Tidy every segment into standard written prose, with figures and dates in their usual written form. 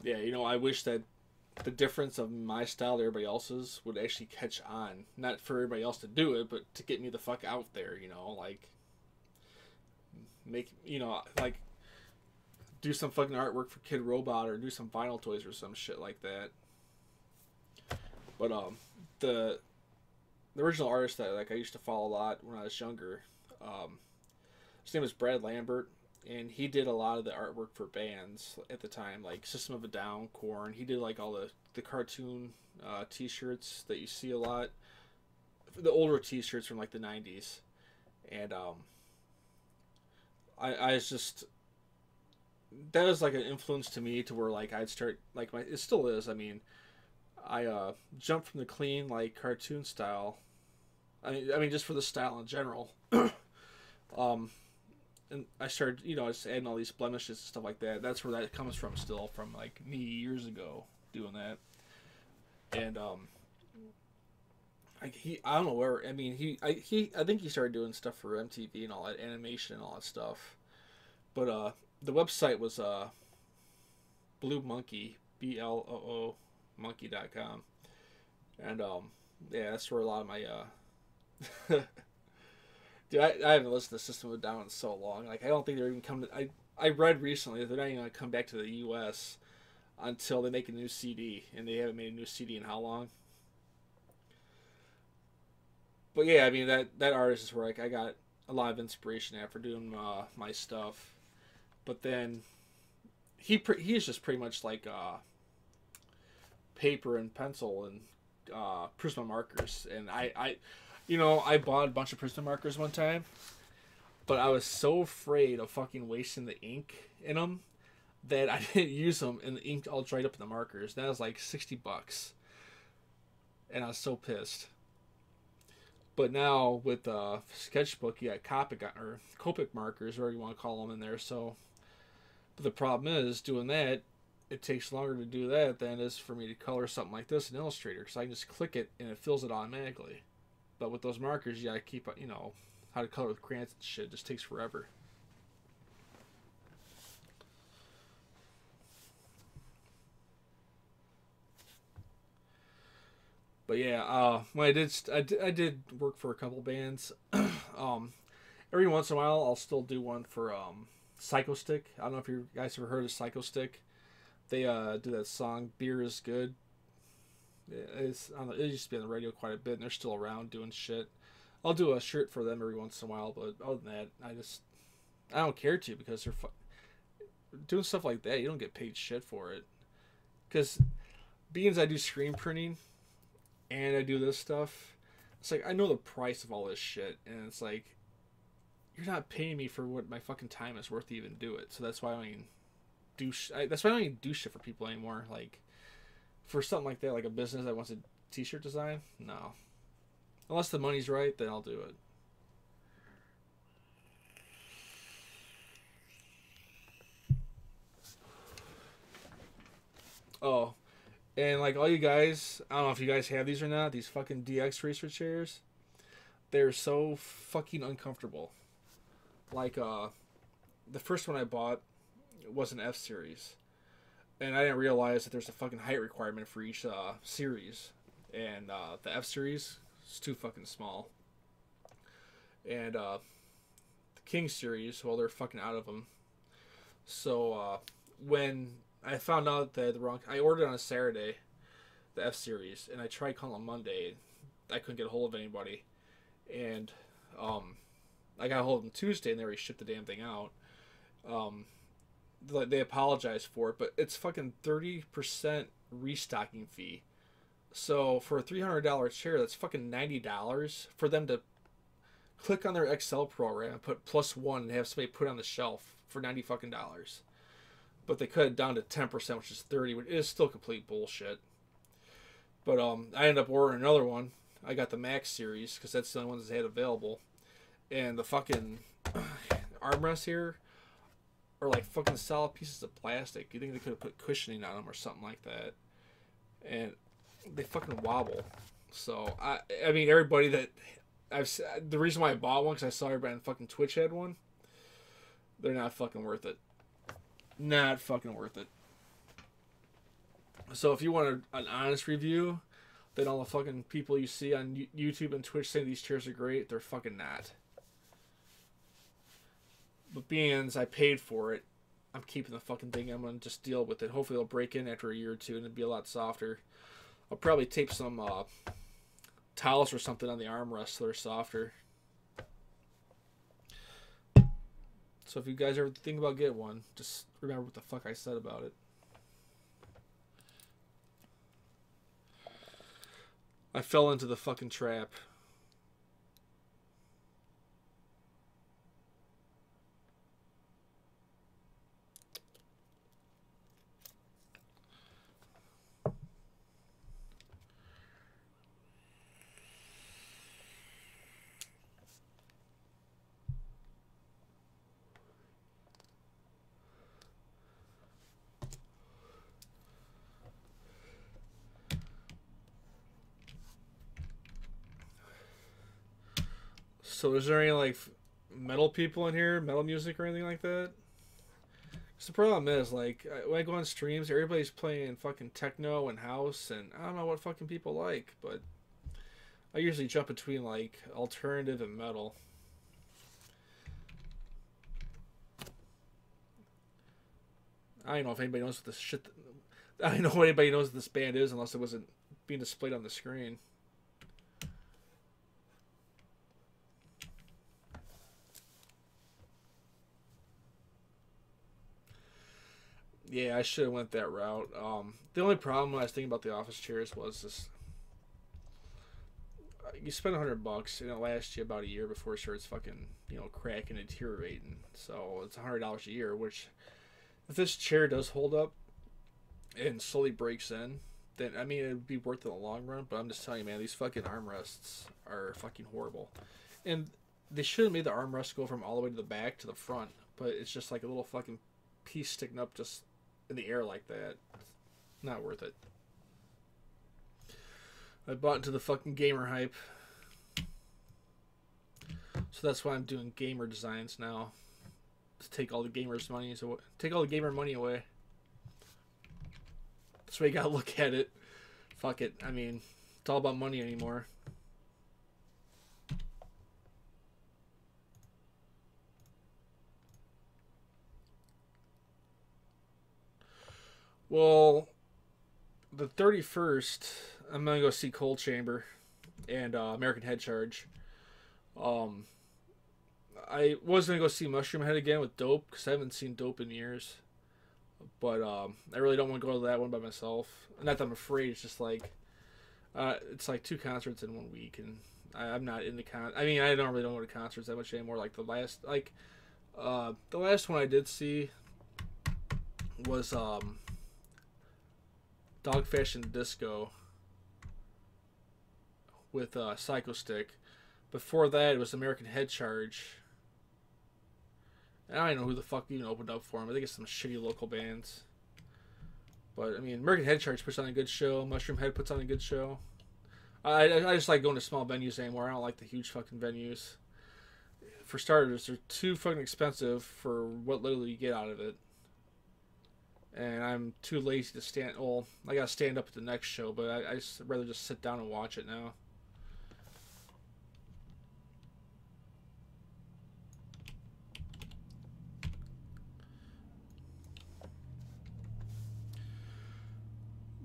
Yeah, you know, I wish that the difference of my style to everybody else's would actually catch on. Not for everybody else to do it, but to get me the fuck out there, you know, like make like do some fucking artwork for Kid Robot or do some vinyl toys or some shit like that. But the the original artist that like I used to follow a lot when I was younger, um, his name was Brad Lambert, and he did a lot of the artwork for bands at the time, like System of a Down, Korn. He did like all the cartoon T-shirts that you see a lot, the older T-shirts from like the '90s, and I was just that was like an influence to me to where like I'd start like my it still is. I mean, I jumped from the clean like cartoon style. I mean just for the style in general. um, and I started, just adding all these blemishes and stuff like that. That's where that comes from, still from like me years ago doing that. And I don't know where. I mean, I think he started doing stuff for MTV and all that animation and all that stuff. But the website was Blue Monkey, BLOO monkey.com. And yeah, that's where a lot of my dude, I haven't listened to System of a Down in so long. Like, I don't think they're even coming to. I read recently that they're not even going to come back to the U.S. until they make a new CD, and they haven't made a new CD in how long? But yeah, I mean that artist is where like I got a lot of inspiration after doing my stuff. But then he's just pretty much like paper and pencil and Prisma markers, and I bought a bunch of Prisma markers one time, but I was so afraid of fucking wasting the ink in them that I didn't use them, and the ink all dried up in the markers. That was like $60, and I was so pissed. But now with Sketchbook, you got Copic markers, whatever you want to call them, in there. So, but the problem is doing that. It takes longer to do that than it is for me to color something like this in Illustrator, because I can just click it and it fills it automatically. But with those markers, you gotta keep, how to color with crayons and shit. It just takes forever. But yeah, when I did work for a couple bands. um, every once in a while, I'll still do one for Psychostick. I don't know if you guys ever heard of Psychostick. They do that song "Beer Is Good." It used to be on the radio quite a bit, and they're still around doing shit. I'll do a shirt for them every once in a while, but other than that, I don't care to, because they're doing stuff like that. You don't get paid shit for it, because being as I do screen printing and I do this stuff, it's like I know the price of all this shit, and it's like you're not paying me for what my fucking time is worth to even do it. So that's why I don't even that's why I don't even do shit for people anymore. Like for something like that, like a business that wants a t-shirt design, no. Unless the money's right, then I'll do it. Oh, and like all you guys, I don't know if you guys have these or not. These fucking DX racer chairs, they're so fucking uncomfortable. Like the first one I bought was an F series, and I didn't realize that there's a fucking height requirement for each series, and the F series is too fucking small, and the King series, well, they're fucking out of them. So when I found out that I ordered on a Saturday, the F series, and I tried calling on Monday, I couldn't get a hold of anybody, and I got a hold of them Tuesday, and they already shipped the damn thing out. Um, they apologized for it, but it's fucking 30% restocking fee. So for a $300 chair, that's fucking $90 for them to click on their Excel program and put +1 and have somebody put it on the shelf for 90 fucking dollars. But they cut it down to 10%, which is 30, which is still complete bullshit. But I ended up ordering another one. I got the Max series because that's the only ones they had available. And the fucking armrests here are like fucking solid pieces of plastic. You think they could have put cushioning on them or something like that? And they fucking wobble. So I mean, everybody that the reason why I bought one, because I saw everybody on fucking Twitch had one. They're not fucking worth it. Not fucking worth it. So if you want an honest review, then all the fucking people you see on YouTube and Twitch saying these chairs are great, they're fucking not. But being as I paid for it, I'm keeping the fucking thing. I'm gonna just deal with it. Hopefully it'll break in after a year or two and it'll be a lot softer. I'll probably tape some towels or something on the armrests so they're softer. So if you guys ever think about getting one, just remember what the fuck I said about it. I fell into the fucking trap. So is there any like metal people in here, metal music or anything like that? Because the problem is like when I go on streams, everybody's playing fucking techno and house, and I don't know what fucking people like, but I usually jump between like alternative and metal. I don't know if anybody knows what this shit. I don't know if anybody knows what this band is unless it wasn't being displayed on the screen. Yeah, I should have went that route. The only problem when I was thinking about the office chairs was this: you spend $100 and it lasts you about a year before it starts fucking cracking and deteriorating. So it's $100 a year. Which, if this chair does hold up and slowly breaks in, then I mean it'd be worth it in the long run. But I'm just telling you, man, these fucking armrests are fucking horrible, and they should have made the armrest go from all the way to the back to the front, but it's just like a little fucking piece sticking up just in the air like that. Not worth it. I bought into the fucking gamer hype. So that's why I'm doing gamer designs now. To take all the gamers' money away. Take all the gamer money away. That's why you gotta look at it. Fuck it. I mean, it's all about money anymore. Well, the 31st, I'm gonna go see Cold Chamber and American Head Charge. I was gonna go see Mushroom Head again with Dope because I haven't seen Dope in years, but I really don't want to go to that one by myself. Not that I'm afraid. It's just like it's like 2 concerts in 1 week, and I'm not into I mean, I don't go to concerts that much anymore. Like the last one I did see was Dog Fashion Disco with Psycho Stick. Before that, it was American Head Charge. And I don't know who the fuck even opened up for him. I think it's some shitty local bands. But, I mean, American Head Charge puts on a good show. Mushroom Head puts on a good show. I just like going to small venues anymore. I don't like the huge fucking venues. For starters, they're too fucking expensive for what little you get out of it. And I'm too lazy to stand. Well, I gotta stand up at the next show, but I'd rather just sit down and watch it now.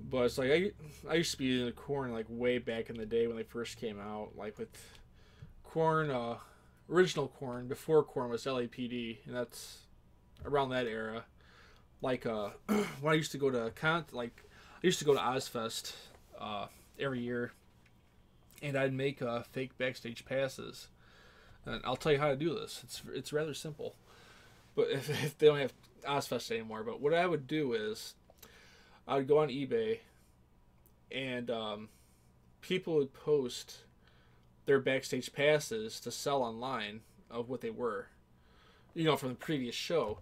But it's like I used to be into Korn like way back in the day when they first came out, like with Korn, original Korn before Korn was LAPD, and that's around that era. Like when I used to go to I used to go to Ozfest every year, and I'd make fake backstage passes. And I'll tell you how to do this. It's rather simple, but if they don't have Ozfest anymore, but what I would do is I would go on eBay, and people would post their backstage passes to sell online of what they were, from the previous show.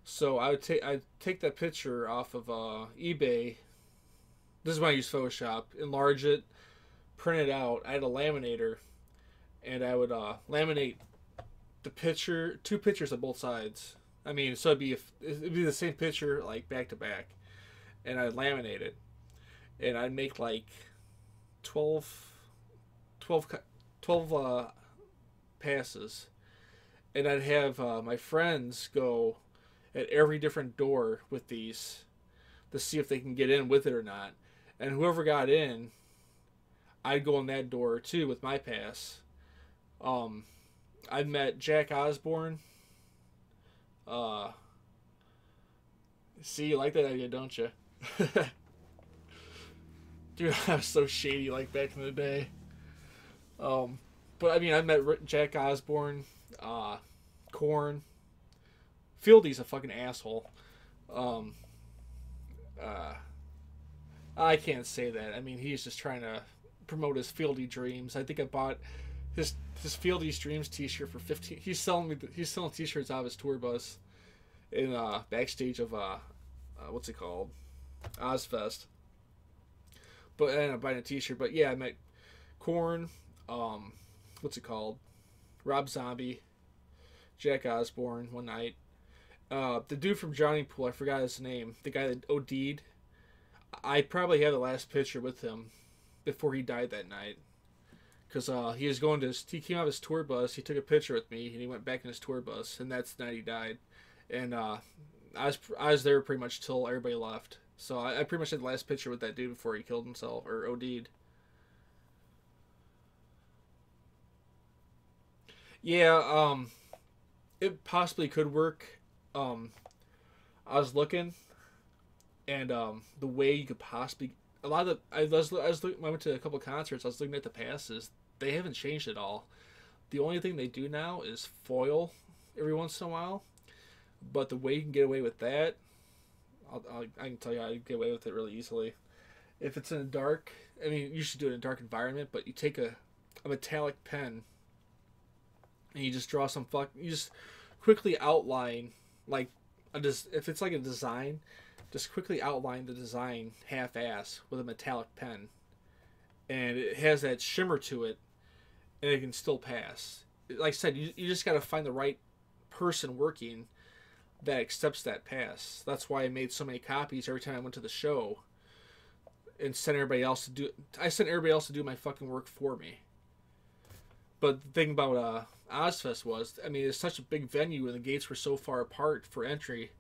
So I'd take that picture off of eBay. This is when I use Photoshop. Enlarge it, print it out. I had a laminator, and I would laminate the picture, 2 pictures of both sides. I mean, so it'd be the same picture like back to back, and I'd laminate it. and I'd make like 12, 12, 12 passes, and I'd have my friends go at every different door with these to see if they can get in with it or not. And whoever got in, I'd go in that door too with my pass. Um, I met Jack Osborne. Uh, See, you like that idea, don't you? Dude, I was so shady like back in the day. Um, but I mean, I met Jack Osborne, Korn. Fieldy's a fucking asshole. Um, uh, I can't say that. I mean, he's just trying to promote his Fieldy dreams. I think I bought his Fieldy's dreams T-shirt for 15. He's selling T-shirts out of his tour bus in backstage of what's it called, Ozfest. But I ended up buying a T-shirt. But yeah, I met Korn. What's it called? Rob Zombie, Jack Osborne one night. The dude from Johnny Pool, I forgot his name. The guy that OD'd. I probably had the last picture with him before he died that night. Because he came out of his tour bus, he took a picture with me, and he went back in his tour bus, and that's the night he died. And I was there pretty much till everybody left. So I pretty much had the last picture with that dude before he killed himself, or OD'd. Yeah, it possibly could work. Um, I was looking, and the way you could possibly a lot of the I went to a couple of concerts. I was looking at the passes. They haven't changed at all. The only thing they do now is foil every once in a while. But the way you can get away with that, I can tell you how you get away with it really easily. If it's in a dark, I mean, you should do it in a dark environment. But you take a metallic pen and you just draw you just quickly outline like if it's like a design, just quickly outline the design half-ass with a metallic pen, and it has that shimmer to it, and it can still pass. Like I said, you just got to find the right person working that accepts that pass. That's why I made so many copies every time I went to the show, and sent everybody else to do. I sent everybody else to do my fucking work for me. But the thing about Ozfest was, I mean, it's such a big venue, and the gates were so far apart for entry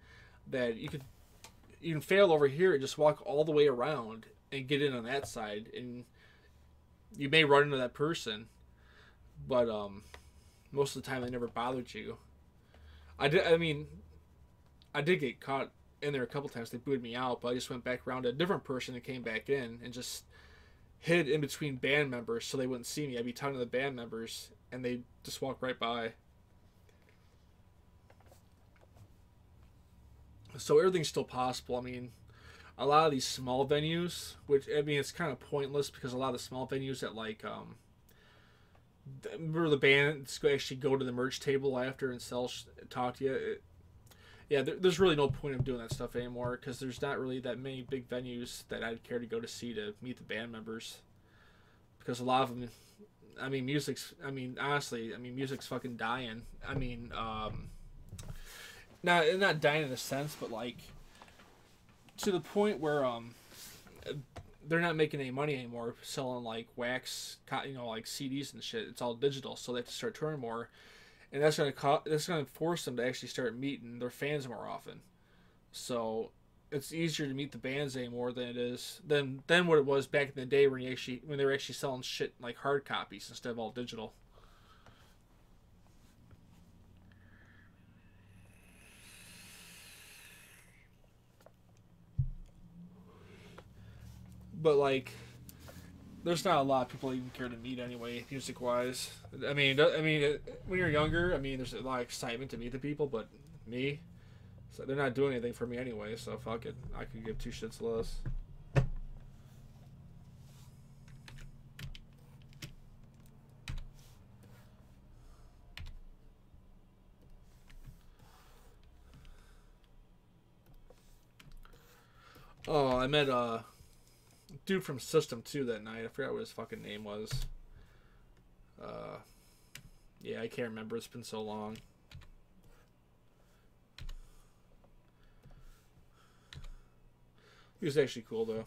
that you can fail over here and just walk all the way around and get in on that side, and you may run into that person, but most of the time they never bothered you. I did get caught in there a couple times. They booed me out, but I just went back around to a different person and came back in and just hid in between band members so they wouldn't see me. I'd be talking to the band members and they'd just walk right by. So everything's still possible. I mean, a lot of these small venues, which I mean, it's kind of pointless because a lot of the small venues that where the bands actually go to the merch table after and talk to you. There's really no point of doing that stuff anymore because there's not really that many big venues that I'd care to go to see to meet the band members, because a lot of them, honestly, music's fucking dying. Not dying in a sense, but like to the point where they're not making any money anymore selling like wax, like CDs and shit. It's all digital, so they have to start touring more, and that's gonna force them to actually start meeting their fans more often. So it's easier to meet the bands anymore than it is than what it was back in the day when they were actually selling shit like hard copies instead of all digital. But like, there's not a lot of people even care to meet anyway, music wise. When you're younger, there's a lot of excitement to meet the people, but me, so they're not doing anything for me anyway. So fuck it, I could give two shits less. Oh, I met a dude from System 2 that night. I forgot what his fucking name was. Uh, yeah, I can't remember. It's been so long. He was actually cool though.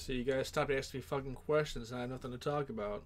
So you guys stopped asking me fucking questions and I had nothing to talk about.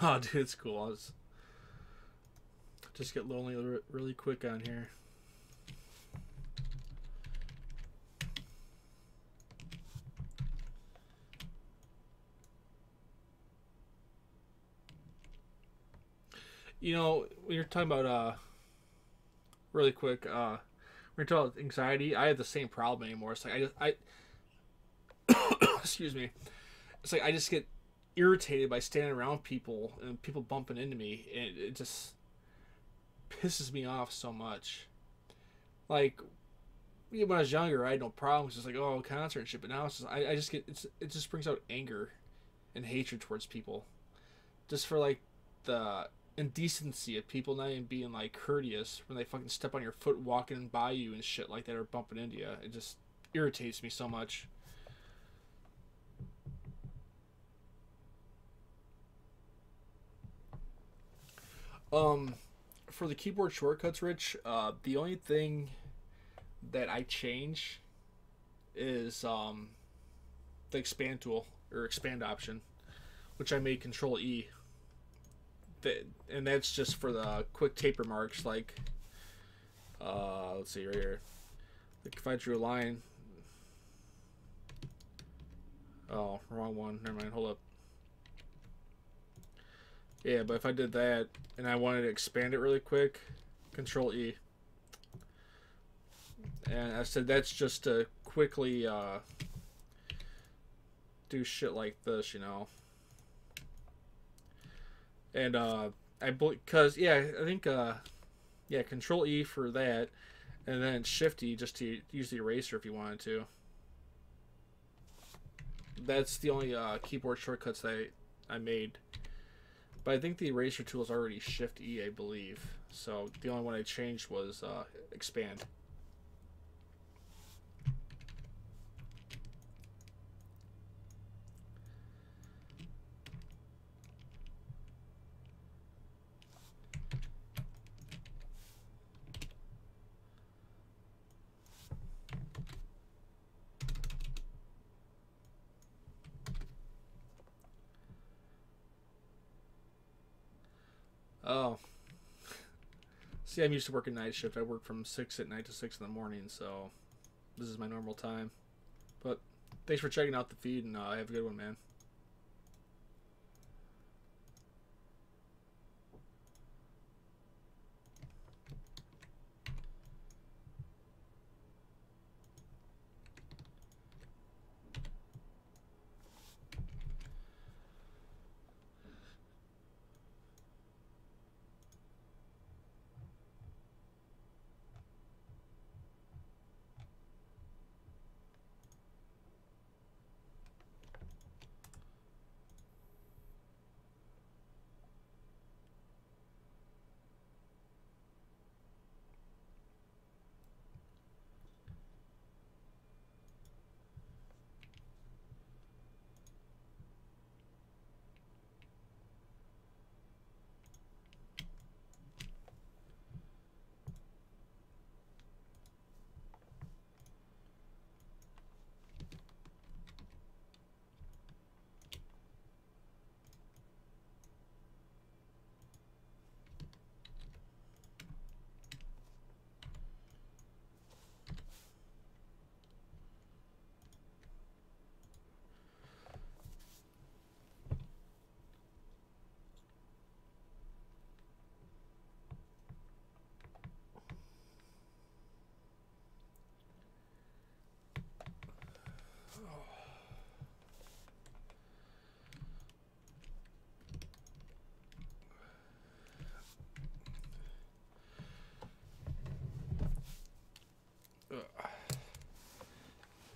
No, dude, it's cool. Just get lonely really quick on here. You know, when you're talking about really quick, when you're talking about anxiety, I have the same problem anymore. It's like I excuse me. It's like I just get irritated by standing around people and people bumping into me, and it just pisses me off so much. Like when I was younger, I had no problems. It's like, oh, concert and shit. But now it's just, I just get it just brings out anger and hatred towards people, just for like the indecency of people not even being like courteous when they fucking step on your foot walking by you and shit like that or bumping into you. It just irritates me so much. For the keyboard shortcuts, Rich, the only thing that I change is the expand tool or expand option, which I made Control E. And that's just for the quick taper marks. Like, let's see right here. Like if I drew a line. Oh, wrong one. Never mind. Hold up. Yeah, but if I did that and I wanted to expand it really quick, Control E. And I said that's just to quickly do shit like this, you know. And because yeah, I think yeah, Control E for that, and then Shift E just to use the eraser if you wanted to. That's the only keyboard shortcuts that I made. But I think the eraser tool is already Shift E, I believe. So the only one I changed was expand. Oh. See, I'm used to working night shift. I work from 6 at night to 6 in the morning, so this is my normal time. But thanks for checking out the feed, and have a good one, man.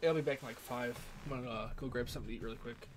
I'll be back in like 5. I'm gonna go grab something to eat really quick.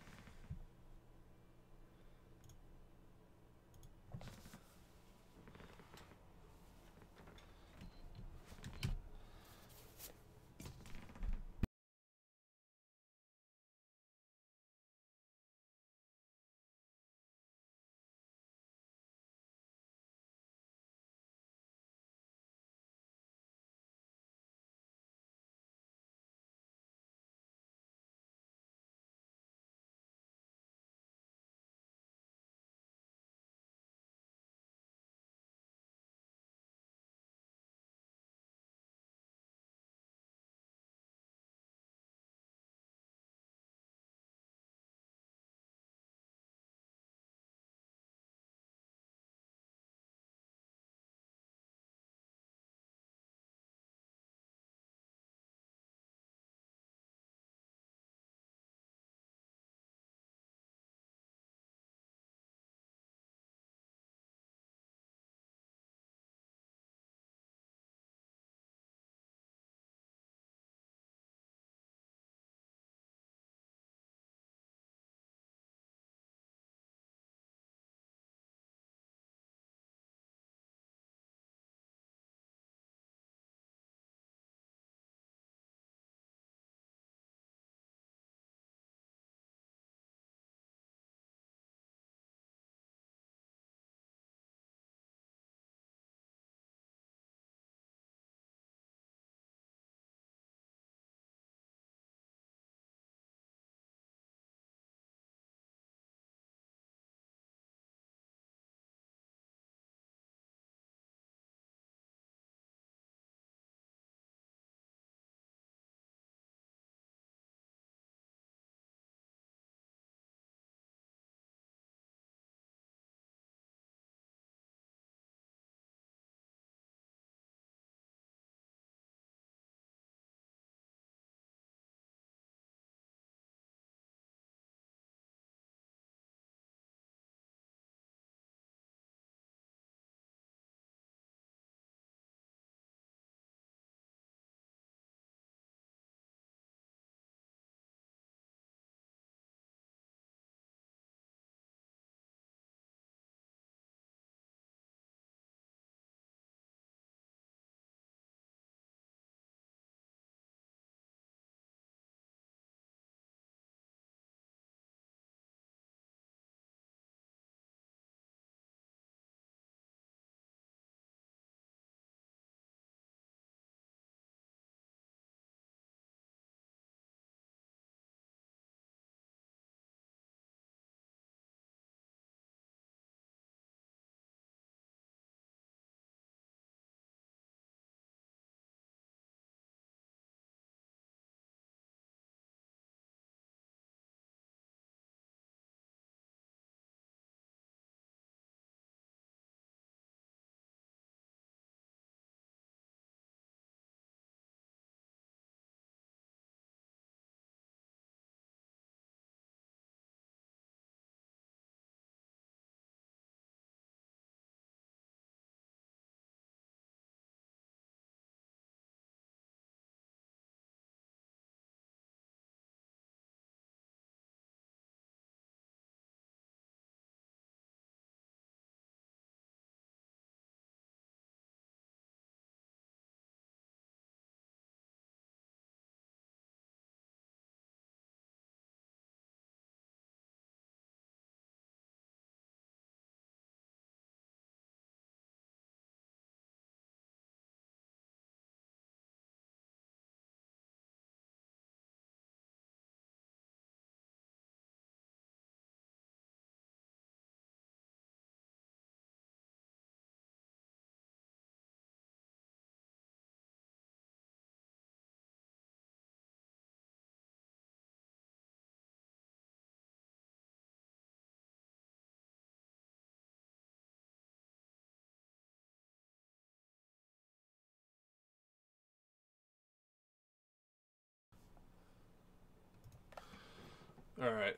All right.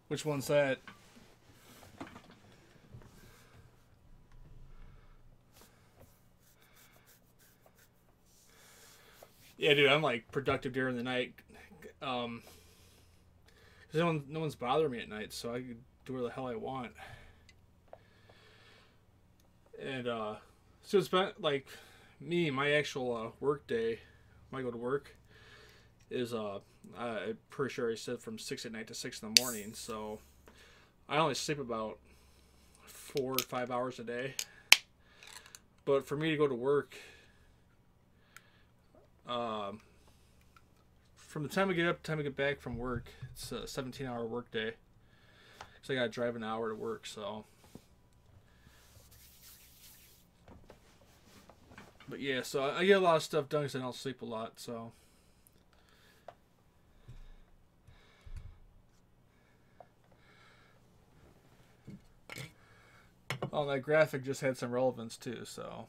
Which one's that? Yeah, dude, I'm like productive during the night. Um, 'Cause no one's bothering me at night, so I can do whatever the hell I want. And so it's been like me, my actual work day. When I go to work is I'm pretty sure I said from 6 at night to 6 in the morning. So I only sleep about 4 or 5 hours a day. But for me to go to work, um, from the time I get up, to the time I get back from work, it's a 17-hour work day. So I gotta drive an hour to work. So, but yeah, so I get a lot of stuff done because I don't sleep a lot. So. Oh, that graphic just had some relevance too, so.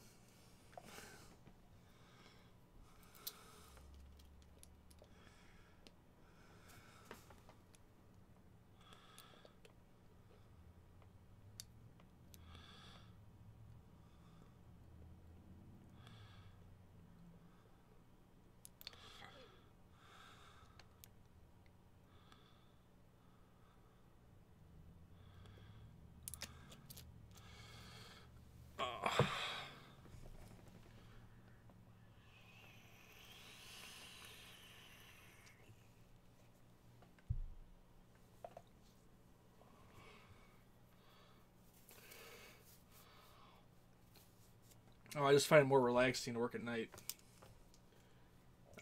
Oh, I just find it more relaxing to work at night.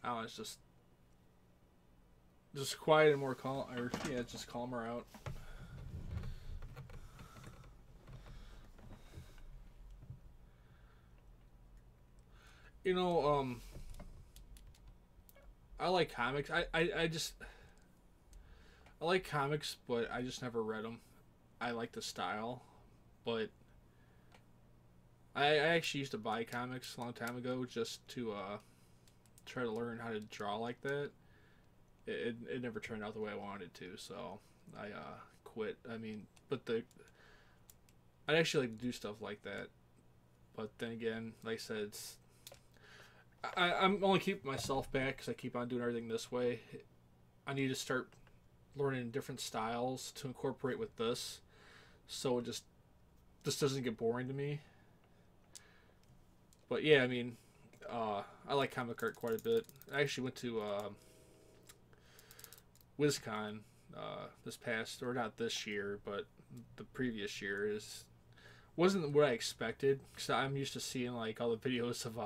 Oh, it's just quiet and more calm, or yeah, it's just calmer out. You know, I like comics. I like comics, but I just never read them. I like the style, but I actually used to buy comics a long time ago just to try to learn how to draw like that. It never turned out the way I wanted it to, so I quit. I mean, but I'd actually like to do stuff like that, but then again, like I said, I'm only keeping myself back because I keep on doing everything this way. I need to start learning different styles to incorporate with this, so this doesn't get boring to me. But yeah, I mean, I like comic art quite a bit. I actually went to WizCon this past, or not this year, but the previous year wasn't what I expected because I'm used to seeing like all the videos of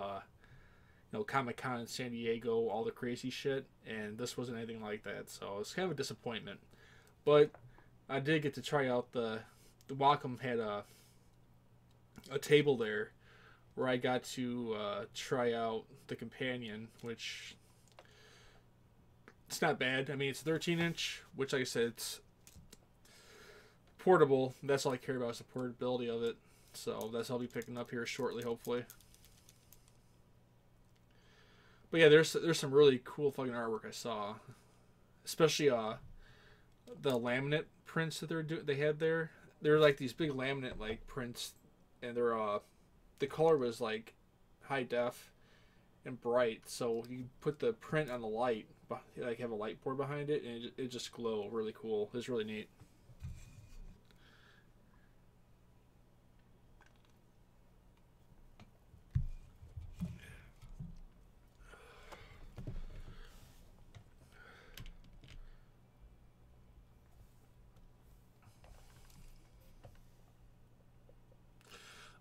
Comic Con in San Diego, all the crazy shit, and this wasn't anything like that. So it's kind of a disappointment. But I did get to try out the Wacom had a table there where I got to try out the companion, which it's not bad. I mean, it's a 13-inch, which, like I said, it's portable. That's all I care about is the portability of it. So that's what I'll be picking up here shortly, hopefully. But yeah, there's some really cool fucking artwork I saw, especially the laminate prints that they had there. They're like these big laminate like prints, and the color was like high def and bright. So you put the print on the light, like have a light board behind it, and it just glow really cool. It's really neat.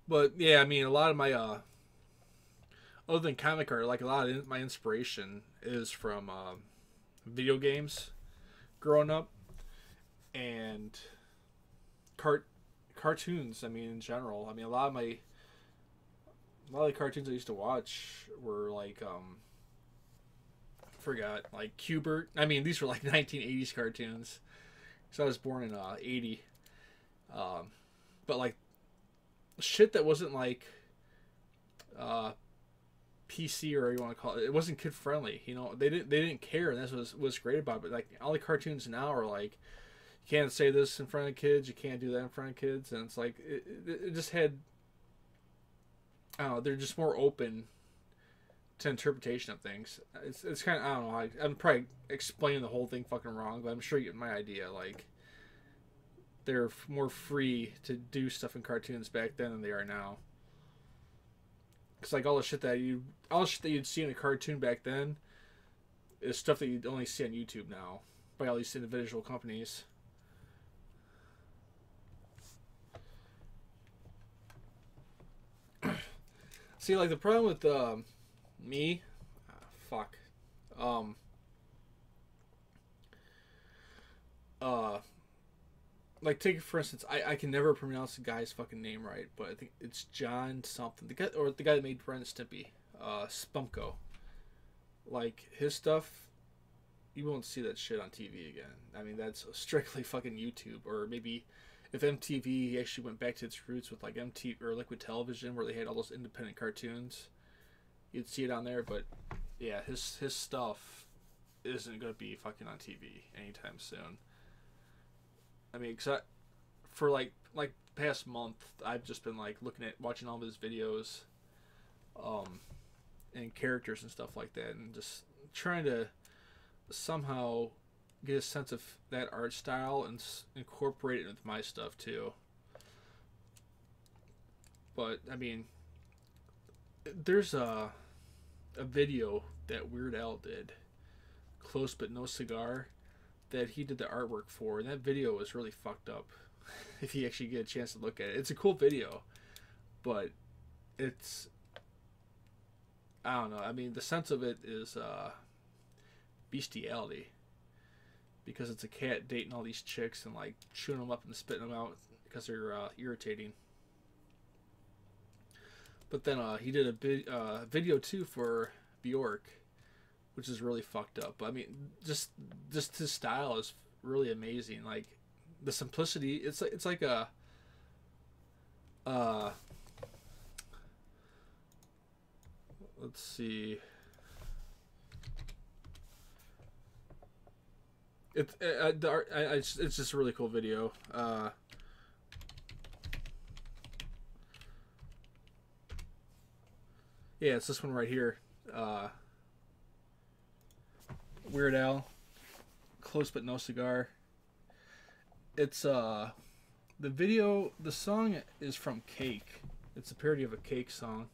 But yeah, I mean, a lot of my other than comic art, like a lot of my inspiration is from video games growing up and cart cartoons. I mean, in general, I mean, a lot of the cartoons I used to watch were like forgot like Cubert. I mean, these were like 1980s cartoons. So I was born in '80. Um, but like shit that wasn't like uh PC or whatever you want to call it. It wasn't kid friendly. They didn't care, and that's what's great about it. But like all the cartoons now are like, you can't say this in front of kids, you can't do that in front of kids, and it's like it just had. I don't know. They're just more open to interpretation of things. It's kind of, I don't know. I'm probably explaining the whole thing fucking wrong, but I'm sure you get my idea. Like, they're more free to do stuff in cartoons back then than they are now. Cause like all the shit that you'd see in a cartoon back then is stuff that you'd only see on YouTube now by all these individual companies. See, like the problem with me, fuck, um, like take for instance, I can never pronounce the guy's fucking name right, but I think it's John something. The guy that made Ren and Stimpy, Spunko. Like his stuff, you won't see that shit on TV again. I mean, that's strictly fucking YouTube, or maybe if MTV actually went back to its roots with like MTV or Liquid Television, where they had all those independent cartoons, you'd see it on there. But yeah, his stuff isn't gonna be fucking on TV anytime soon. I mean, for like past month, I've just been like watching all of his videos, and characters and stuff like that, and just trying to somehow get a sense of that art style and incorporate it with my stuff too. But I mean, there's a video that Weird Al did, Close But No Cigar, that he did the artwork for, and that video was really fucked up. If you actually get a chance to look at it, it's a cool video, but it's, I don't know. I mean, the sense of it is bestiality, because it's a cat dating all these chicks and like chewing them up and spitting them out because they're irritating. But then he did a video too for Bjork, which is really fucked up. I mean, just his style is really amazing. Like the simplicity, it's like a let's see. It's just a really cool video. Yeah, it's this one right here. Weird Al, Close But No Cigar. It's the song is from Cake. It's a parody of a Cake song.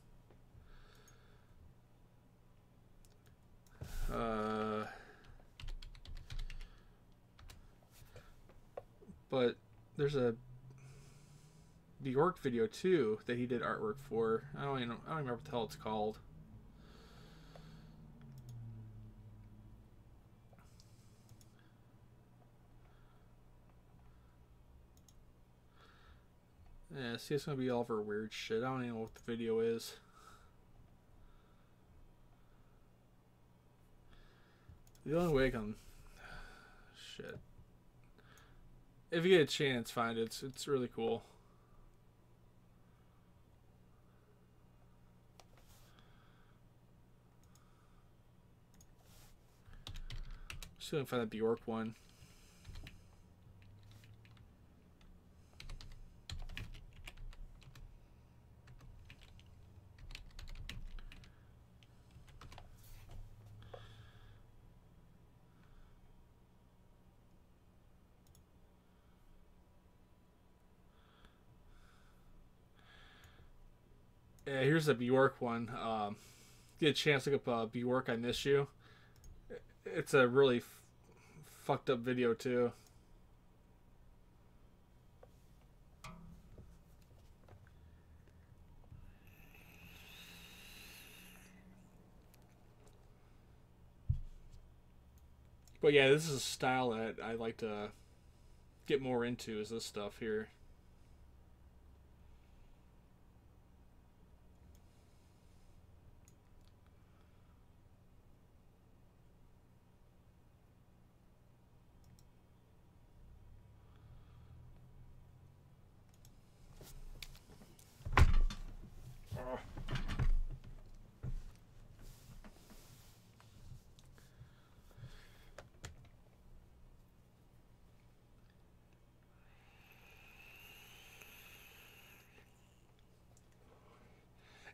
But there's a Bjork video too that he did artwork for. I don't remember what the hell it's called. Yeah, see, it's gonna be all over weird shit. I don't even know what the video is. The only way I can, shit. If you get a chance, find it. It's really cool. Just gonna find the Bjork one. Yeah, here's the Bjork one. Get a chance to look up Bjork, I Miss You. It's a really fucked up video too. But yeah, this is a style that I like to get more into, is this stuff here.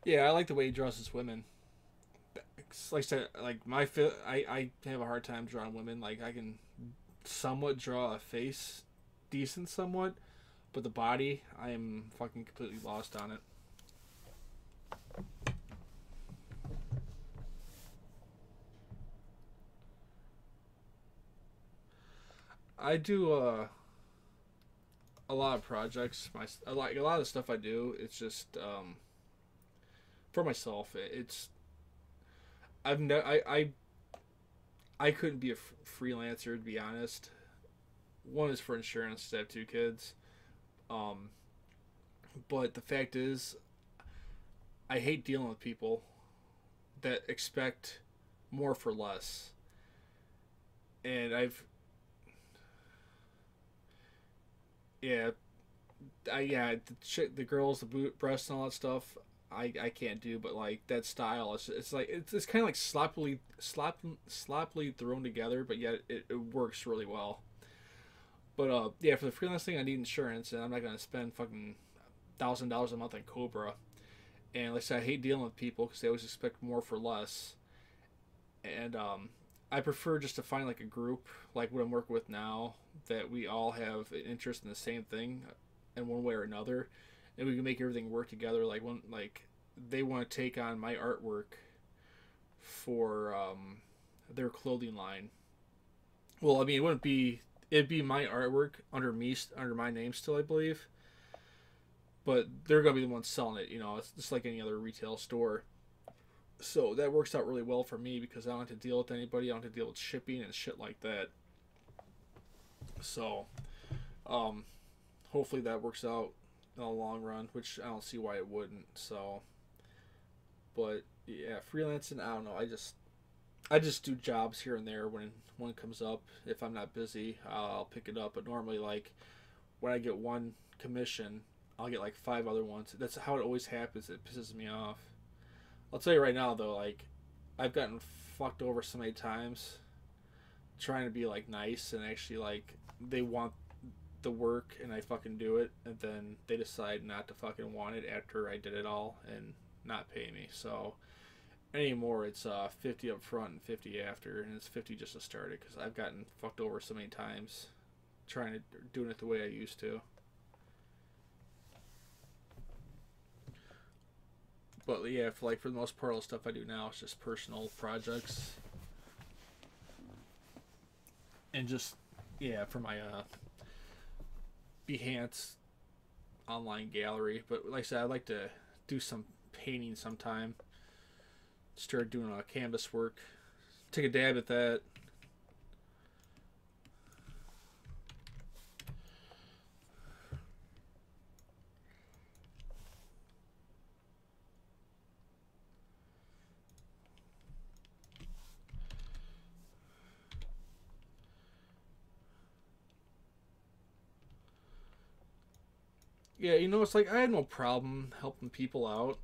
Yeah, I like the way he draws his women. like I said, like I have a hard time drawing women. Like I can somewhat draw a face, decent somewhat, but the body, I am fucking completely lost on it. I do a lot of projects. A lot of the stuff I do, it's just for myself. It's I've ne- I couldn't be a freelancer, to be honest. One is for insurance. 'Cause I have two kids. Um, but the fact is, I hate dealing with people that expect more for less. And yeah, the girls, the breasts, and all that stuff. I can't do, but like that style, it's like it's kind of like sloppily thrown together, but yet it works really well. But yeah, for the freelance thing, I need insurance, and I'm not gonna spend fucking $1,000 a month on Cobra. And like I said, I hate dealing with people because they always expect more for less. And I prefer just to find like a group, like what I'm working with now, that we all have an interest in the same thing, in one way or another, and we can make everything work together. Like one, like they want to take on my artwork for their clothing line. Well, I mean, it'd be my artwork under me, under my name still, I believe. But they're gonna be the ones selling it. You know, it's just like any other retail store. So that works out really well for me because I don't have to deal with anybody. I don't have to deal with shipping and shit like that. So, um, hopefully that works out in the long run, which I don't see why it wouldn't. So, but yeah, freelancing, I don't know. I just do jobs here and there when one comes up. If I'm not busy, I'll pick it up. But normally, like when I get one commission, I'll get like five other ones. That's how it always happens. It pisses me off. I'll tell you right now though, like I've gotten fucked over so many times trying to be like nice and actually like they want the work and I fucking do it and then they decide not to fucking want it after I did it all and not pay me. So anymore it's 50 up front and 50 after, and it's 50 just to start it because I've gotten fucked over so many times trying to doing it the way I used to. But yeah, for the most part, all the stuff I do now is just personal projects, and just yeah for my Behance online gallery. But like I said, I'd like to do some painting sometime. Start doing canvas work. Take a dab at that. Yeah, you know, it's like I had no problem helping people out,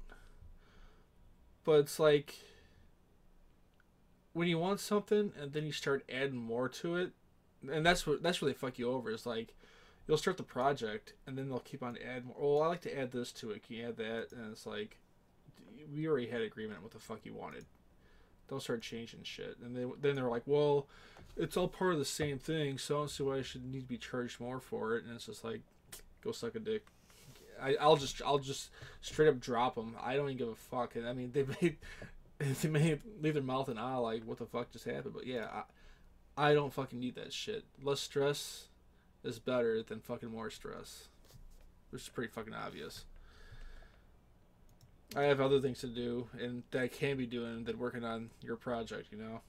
but it's like when you want something and then you start adding more to it, and that's where they fuck you over. Is like you'll start the project and then they'll keep on adding more. Oh, I like to add this to it. Can you add that? And it's like we already had agreement what the fuck you wanted. Don't start changing shit. And then they're like, well, it's all part of the same thing, so I don't see why I should need to be charged more for it. And it's just like, go suck a dick. I'll just straight up drop them. I don't even give a fuck. And I mean, they may leave their mouth and eye like, what the fuck just happened? But yeah, I don't fucking need that shit. Less stress is better than fucking more stress, which is pretty fucking obvious. I have other things to do, and that I can be doing than working on your project, you know?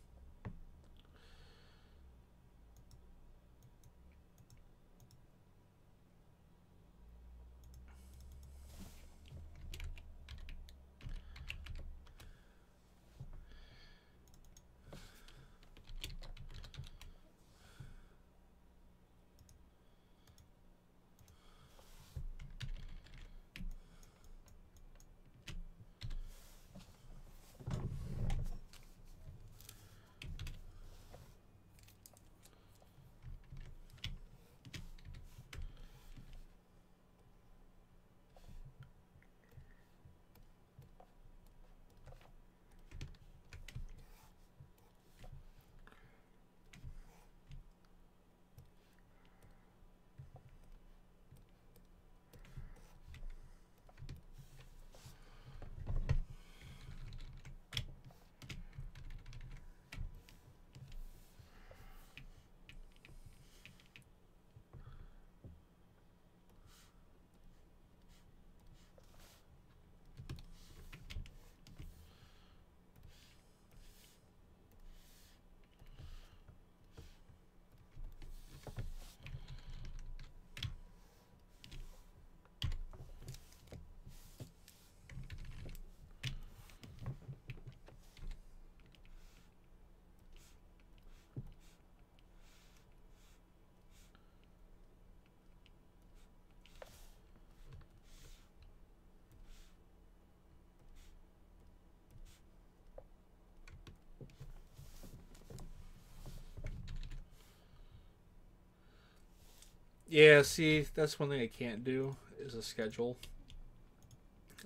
Yeah, see, that's one thing I can't do is a schedule.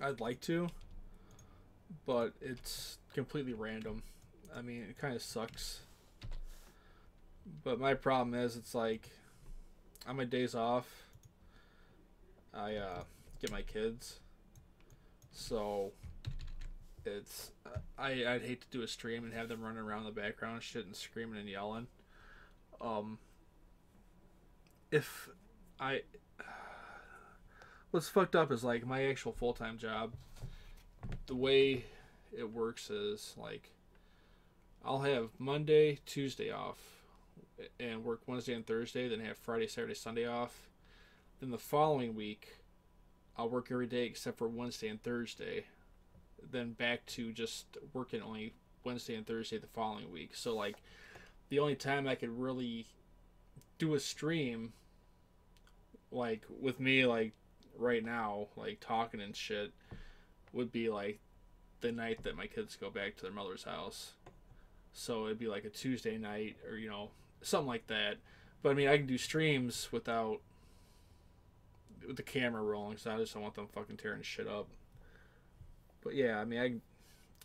I'd like to, but it's completely random. I mean, it kind of sucks. But my problem is, it's like on my days off, I get my kids, so it's I'd hate to do a stream and have them running around in the background and shit and screaming and yelling. Um, if I what's fucked up is like my actual full time job. The way it works is like I'll have Monday, Tuesday off, and work Wednesday and Thursday. Then have Friday, Saturday, Sunday off. Then the following week, I'll work every day except for Wednesday and Thursday. Then back to just working only Wednesday and Thursday the following week. So like the only time I could really do a stream like with me like right now like talking and shit would be like the night that my kids go back to their mother's house. So it'd be like a Tuesday night or something like that. But I mean I can do streams with the camera rolling, so I just don't want them fucking tearing shit up. But yeah, I mean I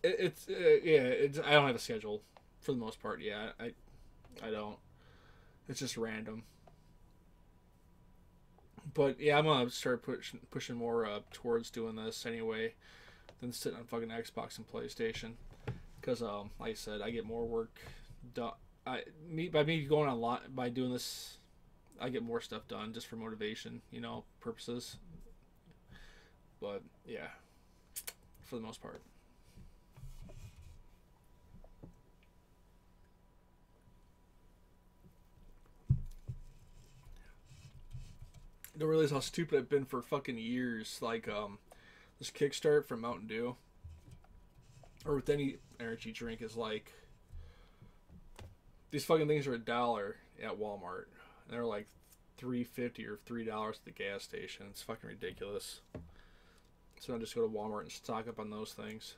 don't have a schedule for the most part. Yeah, I don't. It's just random. But yeah, I'm gonna start pushing more towards doing this anyway than sitting on fucking Xbox and PlayStation. Because like I said, I get more work done. By me going online by doing this, I get more stuff done just for motivation, purposes. But yeah, for the most part. I don't realize how stupid I've been for fucking years. Like this Kickstart from Mountain Dew or with any energy drink is like these fucking things are $1 at Walmart. And they're like $3.50 or $3 at the gas station. It's fucking ridiculous. So I just go to Walmart and stock up on those things.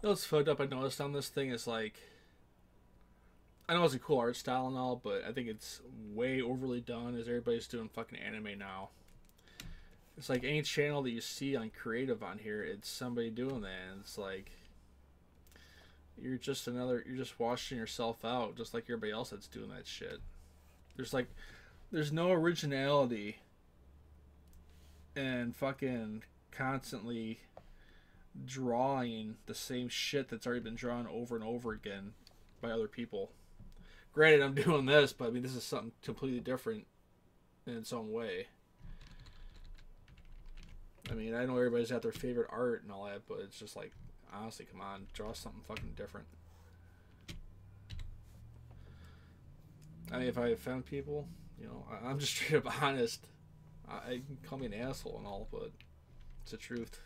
You know what's fucked up I noticed on this thing is like I know it's a cool art style and all, but I think it's way overly done as everybody's doing fucking anime now. It's like any channel that you see on creative on here, it's somebody doing that, and it's like you're just washing yourself out just like everybody else that's doing that shit. There's no originality and fucking constantly drawing the same shit that's already been drawn over and over again by other people. Granted, I'm doing this, but I mean, this is something completely different in its own way. I mean, I know everybody's got their favorite art and all that, but it's just like, honestly, come on, draw something fucking different. I mean, if I offend people, I'm just straight up honest. I can call me an asshole and all, but it's the truth.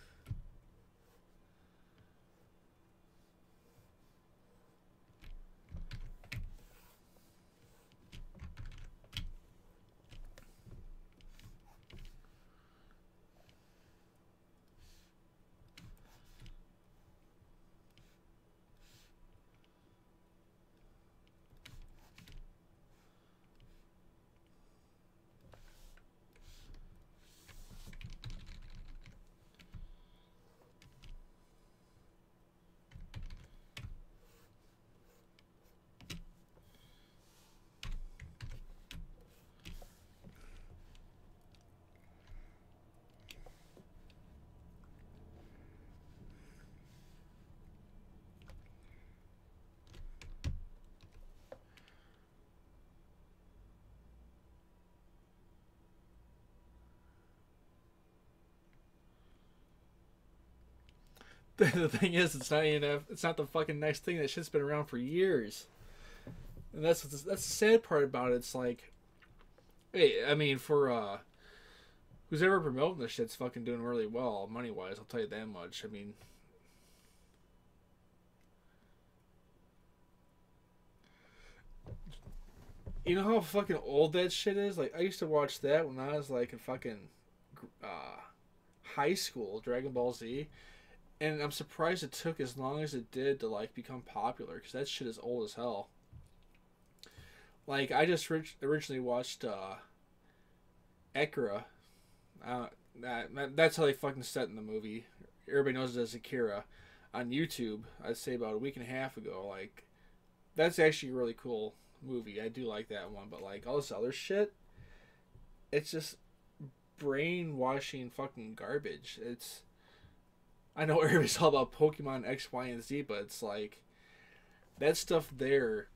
The thing is, it's not the fucking next thing. That shit's been around for years, and that's the sad part about it. It's like, hey, I mean, for who's ever promoting this shit's fucking doing really well money wise. I'll tell you that much. I mean, you know how fucking old that shit is? Like, I used to watch that when I was like in fucking uh, high school, Dragon Ball Z. And I'm surprised it took as long as it did to like become popular, because that shit is old as hell. Like, I just originally watched Ekra. That's how they fucking set in the movie. Everybody knows it as Akira on YouTube. I'd say about a week and a half ago. Like, that's actually a really cool movie. I do like that one, but like all this other shit, it's just brainwashing fucking garbage. I know everybody's all about Pokemon X, Y, and Z, but it's like that stuff there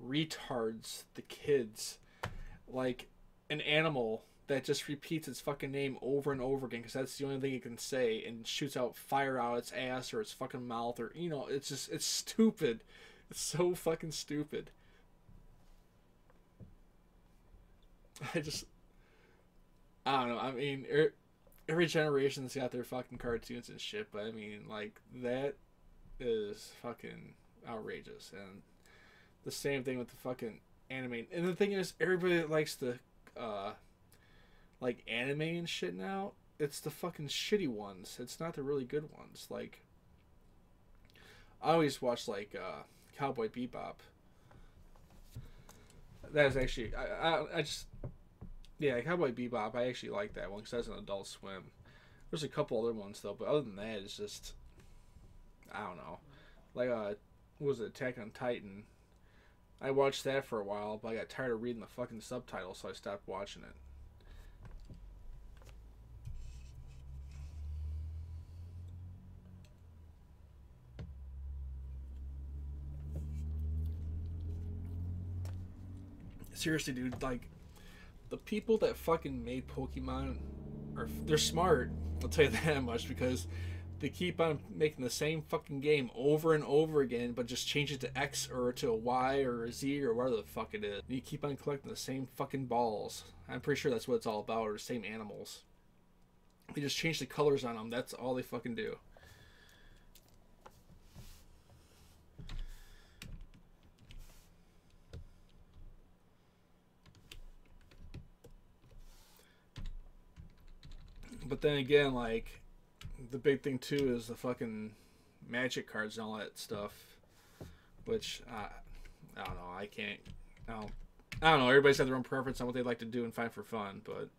retards the kids. Like an animal that just repeats its fucking name over and over again because that's the only thing it can say, and shoots out fire out its ass or its fucking mouth, or it's stupid. It's so fucking stupid. I don't know. I mean, every generation's got their fucking cartoons and shit, but I mean, like, that is fucking outrageous. And the same thing with the fucking anime. And the thing is, everybody that likes the like anime and shit now, it's the fucking shitty ones. It's not the really good ones. Like, I always watch like Cowboy Bebop. That is actually I just, yeah, Cowboy Bebop. I actually like that one because that's an Adult Swim. There's a couple other ones though, but other than that, it's just, I don't know. Like what was it, Attack on Titan? I watched that for a while, but I got tired of reading the fucking subtitles, so I stopped watching it. Seriously, dude, like, the people that fucking made Pokemon they're smart. I'll tell you that much, because they keep on making the same fucking game over and over again, but just change it to X or to a Y or a Z or whatever the fuck it is. And you keep on collecting the same fucking balls. I'm pretty sure that's what it's all about, or the same animals. They just change the colors on them. That's all they fucking do. But then again, like, the big thing too is the fucking magic cards and all that stuff, which I don't know. I don't know. Everybody's got their own preference on what they like to do and find for fun, but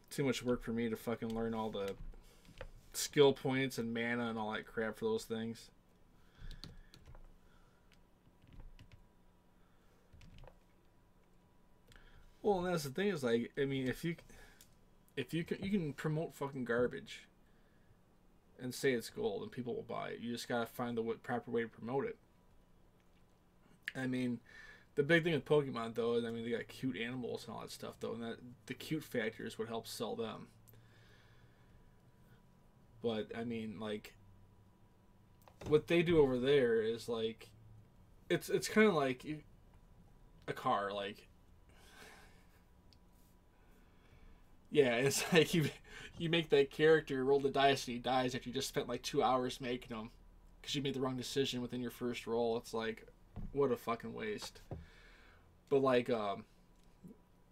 too much work for me to fucking learn all the skill points and mana and all that crap for those things. Well, and that's the thing is, like, I mean, if you can promote fucking garbage and say it's gold and people will buy it. You just gotta find the proper way to promote it. I mean, the big thing with Pokemon though is, I mean, they got cute animals and all that stuff though, and that the cute factor is what helps sell them. But I mean, like, what they do over there is like, it's kind of like a car, like, yeah, it's like you make that character roll the dice and he dies after you just spent like 2 hours making him because you made the wrong decision within your first roll. It's like, what a fucking waste. But like,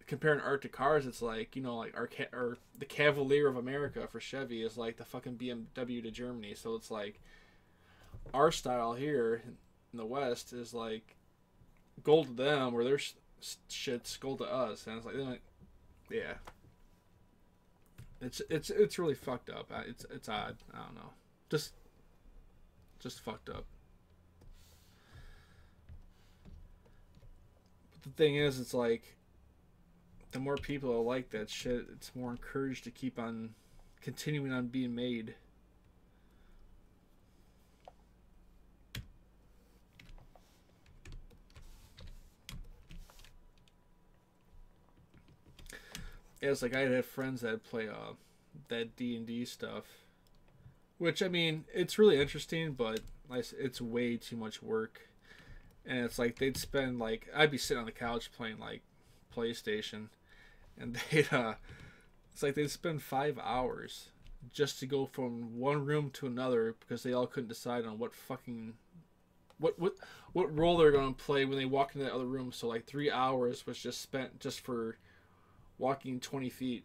comparing art to cars, it's like, you know, like or the Cavalier of America for Chevy is like the fucking BMW to Germany. So it's like our style here in the West is like gold to them, where their shit's gold to us, and it's like, yeah. It's really fucked up. It's odd. I don't know. Just fucked up. But the thing is, it's like, the more people are like that shit, it's more encouraged to keep on continuing on being made. Yeah, it's like I had friends that play that D&D stuff, Which I mean, it's really interesting, but it's way too much work. And it's like they'd spend like I'd be sitting on the couch playing like PlayStation, and they'd it's like they'd spend 5 hours just to go from one room to another because they all couldn't decide on what fucking what what what role they're going to play when they walk into the other room. So like 3 hours was just spent just for walking 20 feet.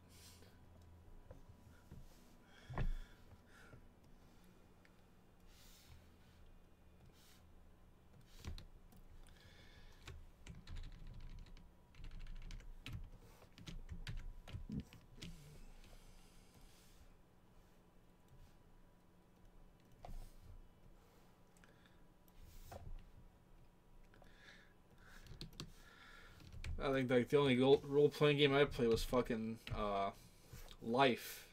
I think like the only role playing game I played was fucking Life.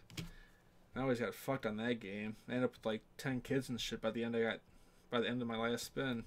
I always got fucked on that game. I ended up with like 10 kids and shit by the end of my last spin.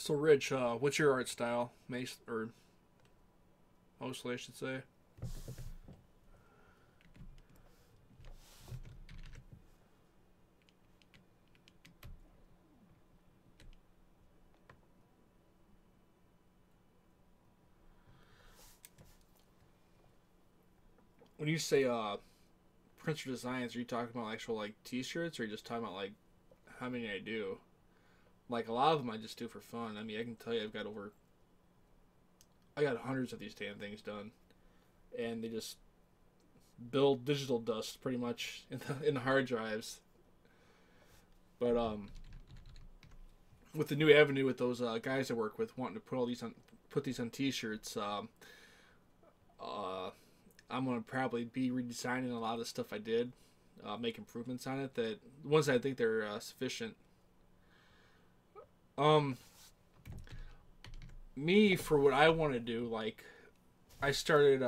So, Rich, what's your art style? Or mostly, I should say. when you say printer designs, are you talking about actual like T-shirts, or are you just talking about like how many I do? Like a lot of them I just do for fun. I mean, I can tell you I got hundreds of these damn things done, and they just build digital dust pretty much in the hard drives. But with the new avenue with those guys I work with wanting to put these on T-shirts, I'm gonna probably be redesigning a lot of the stuff I did, make improvements on it. That the ones that I think they're sufficient. Me for what I want to do, like I started.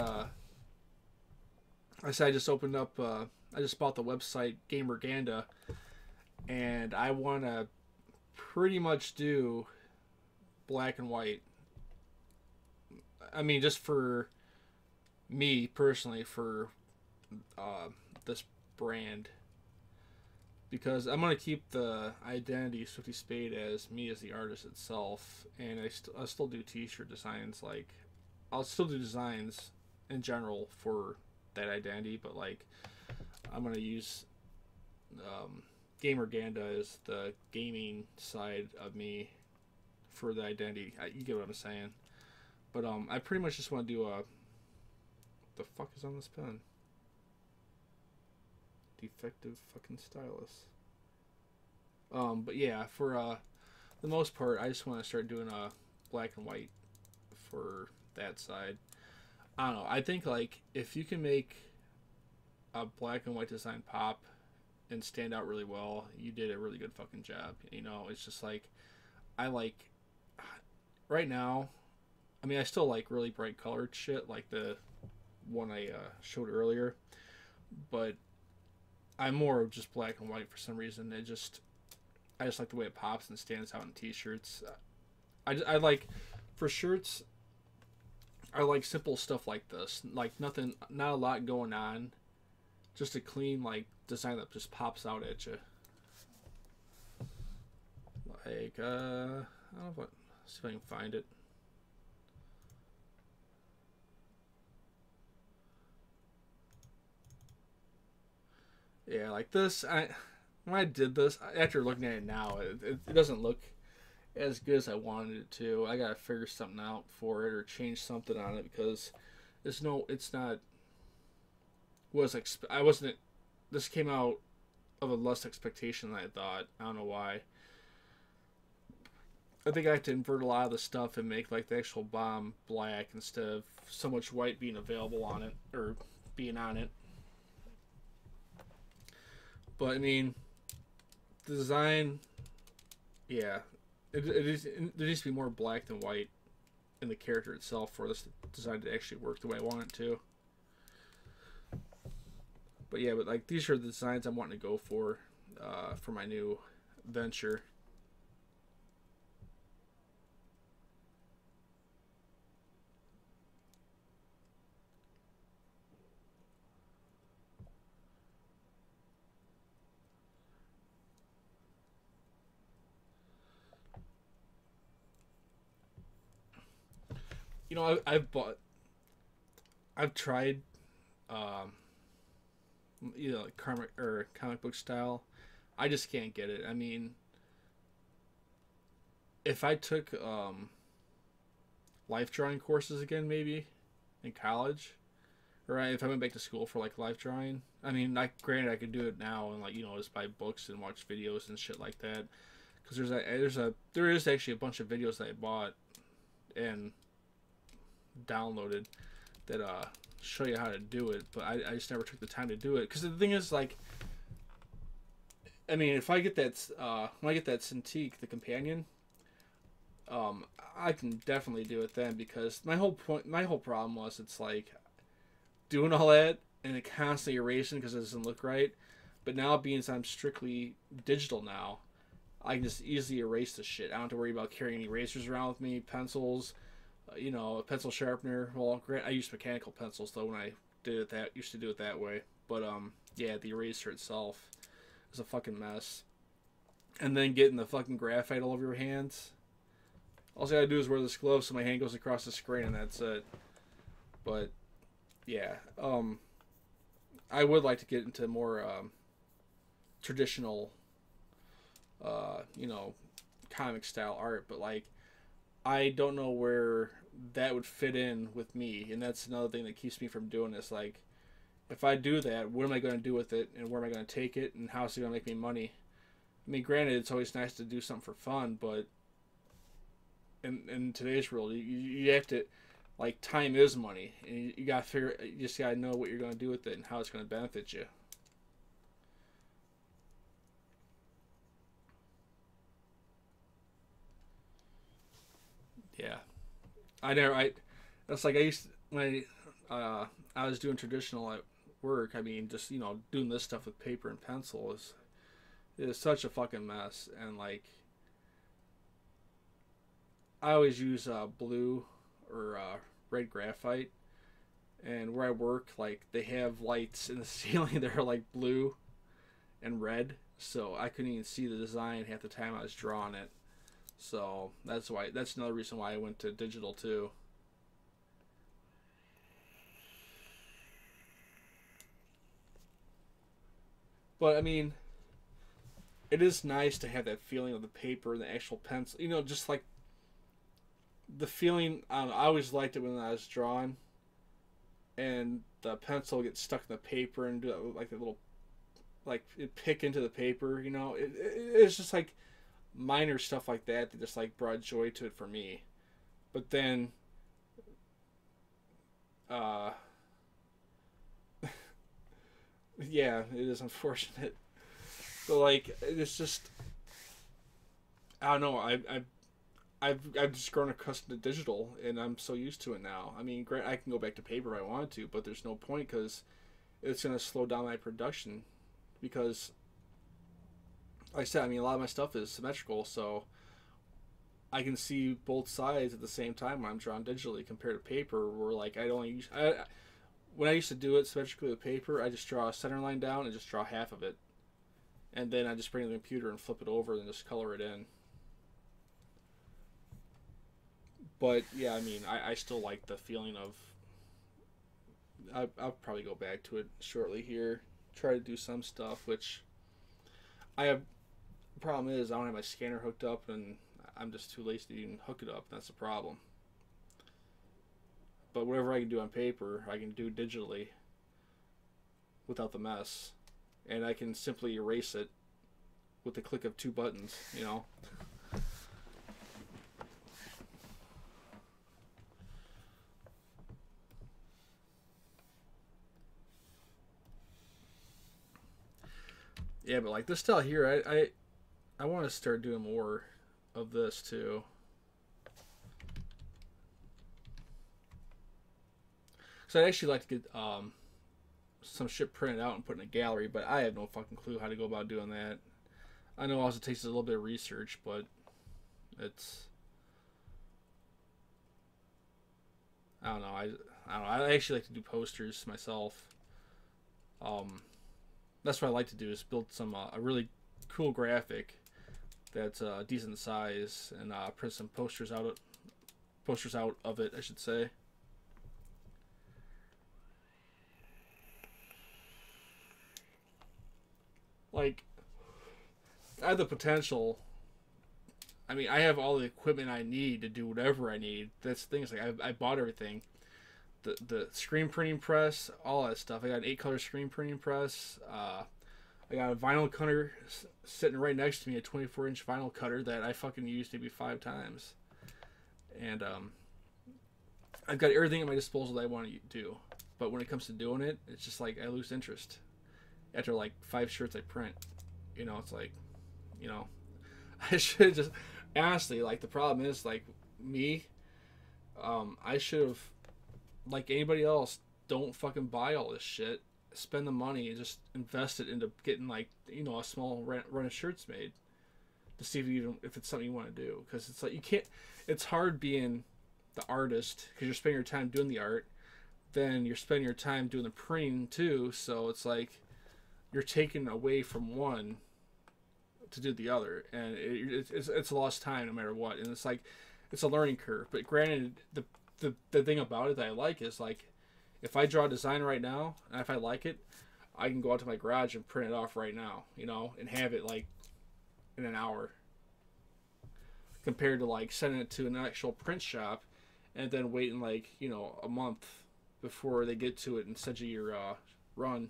I said I just opened up. I just bought the website Gamerganda, and I want to pretty much do black and white. I mean, just for me personally, for this brand, because I'm gonna keep the identity Swifty Spade as me as the artist itself, and I still do T-shirt designs. Like, I'll still do designs in general for that identity, but like I'm gonna use Gamerganda as the gaming side of me for the identity. You get what I'm saying? But I pretty much just want to do a. The fuck is on this pen? Defective fucking stylus. But yeah, for the most part, I just want to start doing a black and white for that side. I don't know. I think like if you can make a black and white design pop and stand out really well, you did a really good fucking job. You know, it's just like I like right now. I mean, I still like really bright colored shit, like the one I showed earlier, but I'm more of just black and white for some reason. I just like the way it pops and stands out in T-shirts. I like for shirts. I like simple stuff like this, like nothing, not a lot going on, just a clean like design that just pops out at you. Like I don't know what. See if I can find it. Yeah, like this. When I did this, after looking at it now, it doesn't look as good as I wanted it to. I gotta figure something out for it or change something on it because it's not. I wasn't. This came out of a less expectation than I thought. I don't know why. I think I have to invert a lot of the stuff and make like the actual bomb black instead of so much white being available on it or being on it. But I mean, the design, yeah, there needs to be more black than white in the character itself for this design to actually work the way I want it to. But yeah, but like these are the designs I'm wanting to go for my new venture. You know, I've tried, like comic book style. I just can't get it. I mean, if I took life drawing courses again, maybe in college, or if I went back to school for like life drawing. I mean, like granted, I could do it now and like just buy books and watch videos and shit like that. Because there is actually a bunch of videos that I bought and downloaded that show you how to do it, but I just never took the time to do it because the thing is, like, I mean, if I get that when I get that Cintiq, the companion, I can definitely do it then because my whole problem was it's like doing all that and it constantly erasing because it doesn't look right. But now being I'm strictly digital now, I can just easily erase the shit. I don't have to worry about carrying any erasers around with me, pencils. A pencil sharpener. Well, I used mechanical pencils though when I used to do it that way. But yeah, the eraser itself is a fucking mess. And then getting the fucking graphite all over your hands. All I gotta do is wear this glove so my hand goes across the screen and that's it. But yeah, I would like to get into more traditional, you know, comic style art, but like I don't know where that would fit in with me, and that's another thing that keeps me from doing this. Like, if I do that, what am I going to do with it, and where am I going to take it, and how is it going to make me money? I mean, granted, it's always nice to do something for fun, but in today's world, you have to, like, time is money, and you got to figure, you just got to know what you're going to do with it and how it's going to benefit you. Yeah, that's like I used to, when I was doing traditional at work. I mean, just doing this stuff with paper and pencil is such a fucking mess. And like, I always use blue or red graphite. And where I work, like they have lights in the ceiling that are like blue and red, so I couldn't even see the design half the time I was drawing it. So that's another reason why I went to digital too. But I mean, it is nice to have that feeling of the paper and the actual pencil. Just like the feeling. I don't know, I always liked it when I was drawing, and the pencil gets stuck in the paper and do that, like the little, like it pick into the paper. It's just like minor stuff like that just like brought joy to it for me. But then, uh, yeah, it is unfortunate. But like, it's just, I don't know. I've just grown accustomed to digital, and I'm so used to it now. I mean, I can go back to paper if I want to, but there's no point because it's gonna slow down my production. Because, like I said, I mean, a lot of my stuff is symmetrical, so I can see both sides at the same time when I'm drawing digitally compared to paper, where like when I used to do it symmetrically with paper, I just draw a center line down and just draw half of it, and then I just bring it to the computer and flip it over and just color it in. But yeah, I mean, I still like the feeling of. I'll probably go back to it shortly here. Try to do some stuff, which I have. The problem is I don't have my scanner hooked up, and I'm just too lazy to even hook it up. That's the problem. But whatever I can do on paper, I can do digitally without the mess, and I can simply erase it with the click of two buttons. Yeah, but like this style here, I want to start doing more of this too. So I'd actually like to get some shit printed out and put in a gallery, but I have no fucking clue how to go about doing that. I know also it takes a little bit of research, but it's I don't know. I don't know. I actually like to do posters myself. Um, that's what I like to do is build some a really cool graphic that's decent size and print some posters out of it, I should say. Like, I have the potential. I mean, I have all the equipment I need to do whatever I need. That's the thing. Is like I bought everything. The screen printing press, all that stuff. I got an 8-color screen printing press. I got a vinyl cutter sitting right next to me, a 24-inch vinyl cutter that I fucking used maybe 5 times. And I've got everything at my disposal that I want to do. But when it comes to doing it, it's just like I lose interest after like 5 shirts I print. It's like, you know, I should just honestly, like, the problem is like me. I should have, like anybody else, don't fucking buy all this shit. Spend the money and just invest it into getting like a small run of shirts made to see if it's something you want to do. Because it's like you can't. It's hard being the artist because you're spending your time doing the art, then you're spending your time doing the printing too. So it's like you're taking away from one to do the other, and it's a lost time no matter what. And it's like it's a learning curve. But granted, the thing about it that I like is like if I draw a design right now and if I like it, I can go out to my garage and print it off right now, you know, and have it like in an hour. Compared to like sending it to an actual print shop and then waiting like, you know, a month before they get to it and send you your run.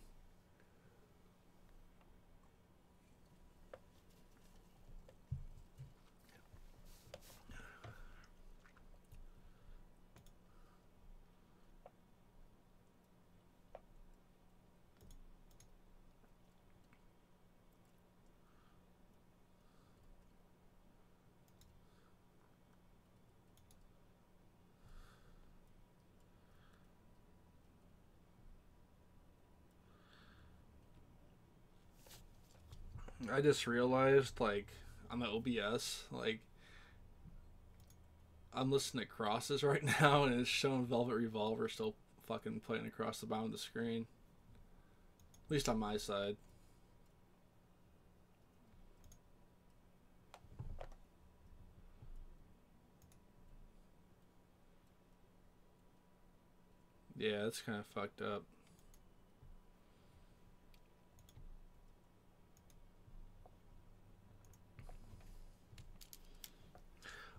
I just realized, like, on the OBS, like, I'm listening to crosses right now, and it's showing Velvet Revolver still fucking playing across the bottom of the screen. At least on my side. Yeah, that's kind of fucked up.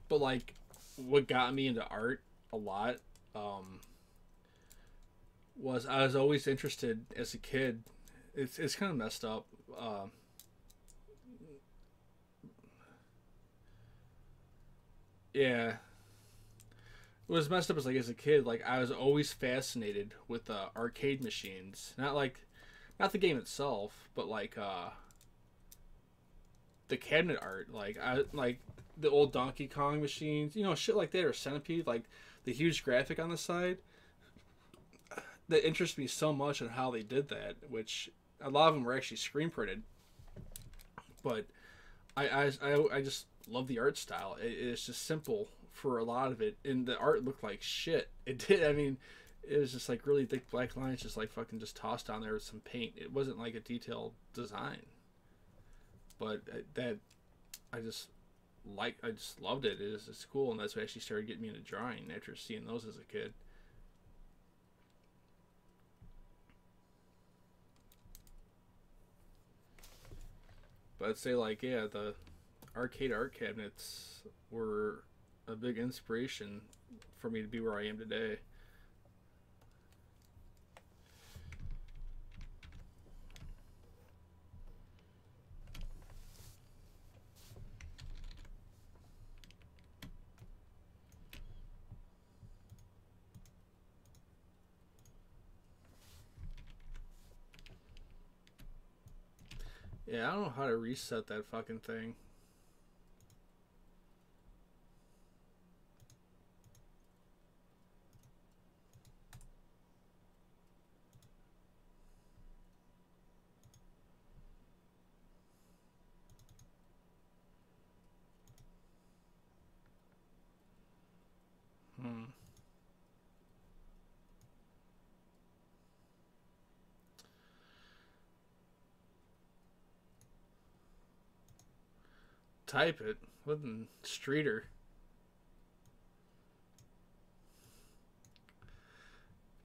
But, like, what got me into art a lot was I was always interested as a kid. It's kind of messed up. Yeah, what was messed up is like as a kid, like I was always fascinated with arcade machines. Not the game itself, but like the cabinet art. Like I like the old Donkey Kong machines, you know, shit like that, or Centipede, like the huge graphic on the side. That interests me so much in how they did that, which a lot of them were actually screen printed. But I just love the art style. It's just simple for a lot of it, and the art looked like shit. It did. I mean, it was just like really thick black lines, just like fucking just tossed on there with some paint. It wasn't like a detailed design, but that I just I just loved it. It's cool, and that's what actually started getting me into drawing after seeing those as a kid. But I'd say like yeah, the arcade art cabinets were a big inspiration for me to be where I am today. Yeah, I don't know how to reset that fucking thing. Hmm. Type it. What in Streeter?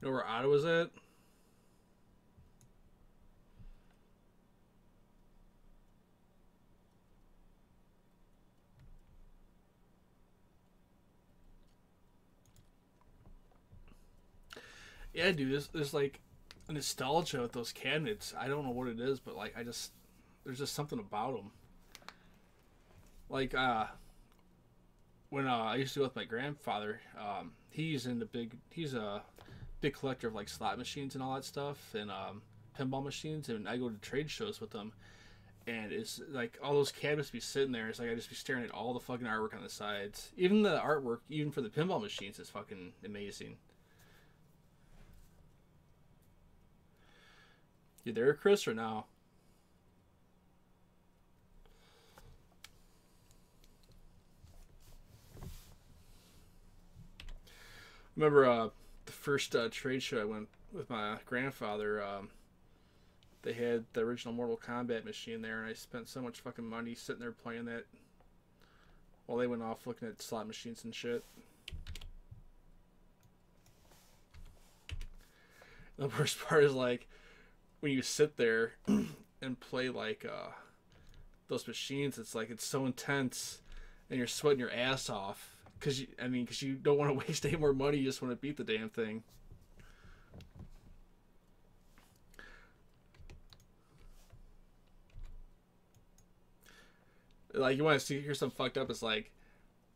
You know where Ottawa's at? Yeah, dude. There's like a nostalgia with those cabinets. I don't know what it is, but like I just there's just something about them. Like when I used to go with my grandfather, he's a big collector of like slot machines and all that stuff, and pinball machines, and I go to trade shows with them, and it's like all those cabinets be sitting there. It's like I just be staring at all the fucking artwork on the sides. Even the artwork, even for the pinball machines, is fucking amazing. You there, Chris, or no? Remember the first trade show I went with my grandfather. They had the original Mortal Kombat machine there, and I spent so much fucking money sitting there playing that while they went off looking at slot machines and shit. The worst part is like when you sit there and play like those machines, it's like it's so intense, and you're sweating your ass off because because you don't want to waste any more money. You just want to beat the damn thing. Like you want to see hear something fucked up. It's like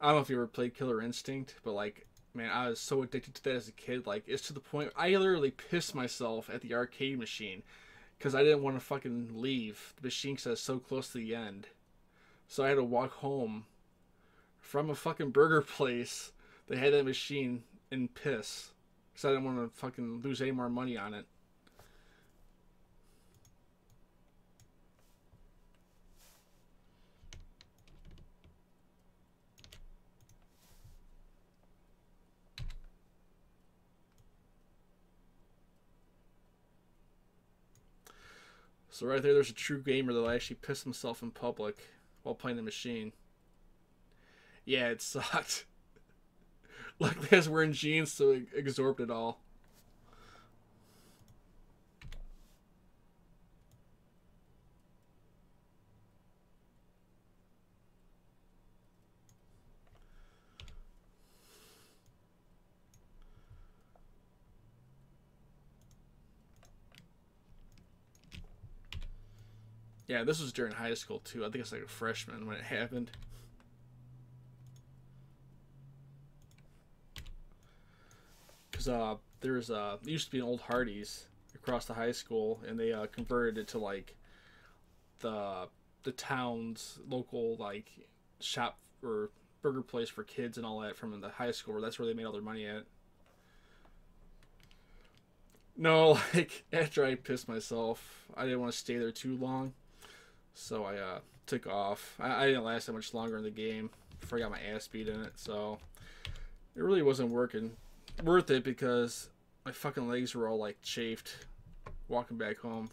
I don't know if you ever played Killer Instinct, but like man, I was so addicted to that as a kid. Like it's to the point I literally pissed myself at the arcade machine because I didn't want to fucking leave the machine because I was so close to the end. So I had to walk home from a fucking burger place that had that machine and piss because I didn't want to fucking lose any more money on it. So right there's a true gamer that'll actually piss himself in public while playing the machine. Yeah, it sucked. Luckily, I was wearing jeans, so it absorbed it all. Yeah, this was during high school too. I think it's like a freshman when it happened. Because there used to be an old Hardee's across the high school, and they converted it to like the the town's local like shop or burger place for kids and all that from the high school. That's where they made all their money at. No, like after I pissed myself, I didn't want to stay there too long, so I took off. I didn't last that much longer in the game before I got my ass beat in it. So it really wasn't worth it because my fucking legs were all like chafed walking back home.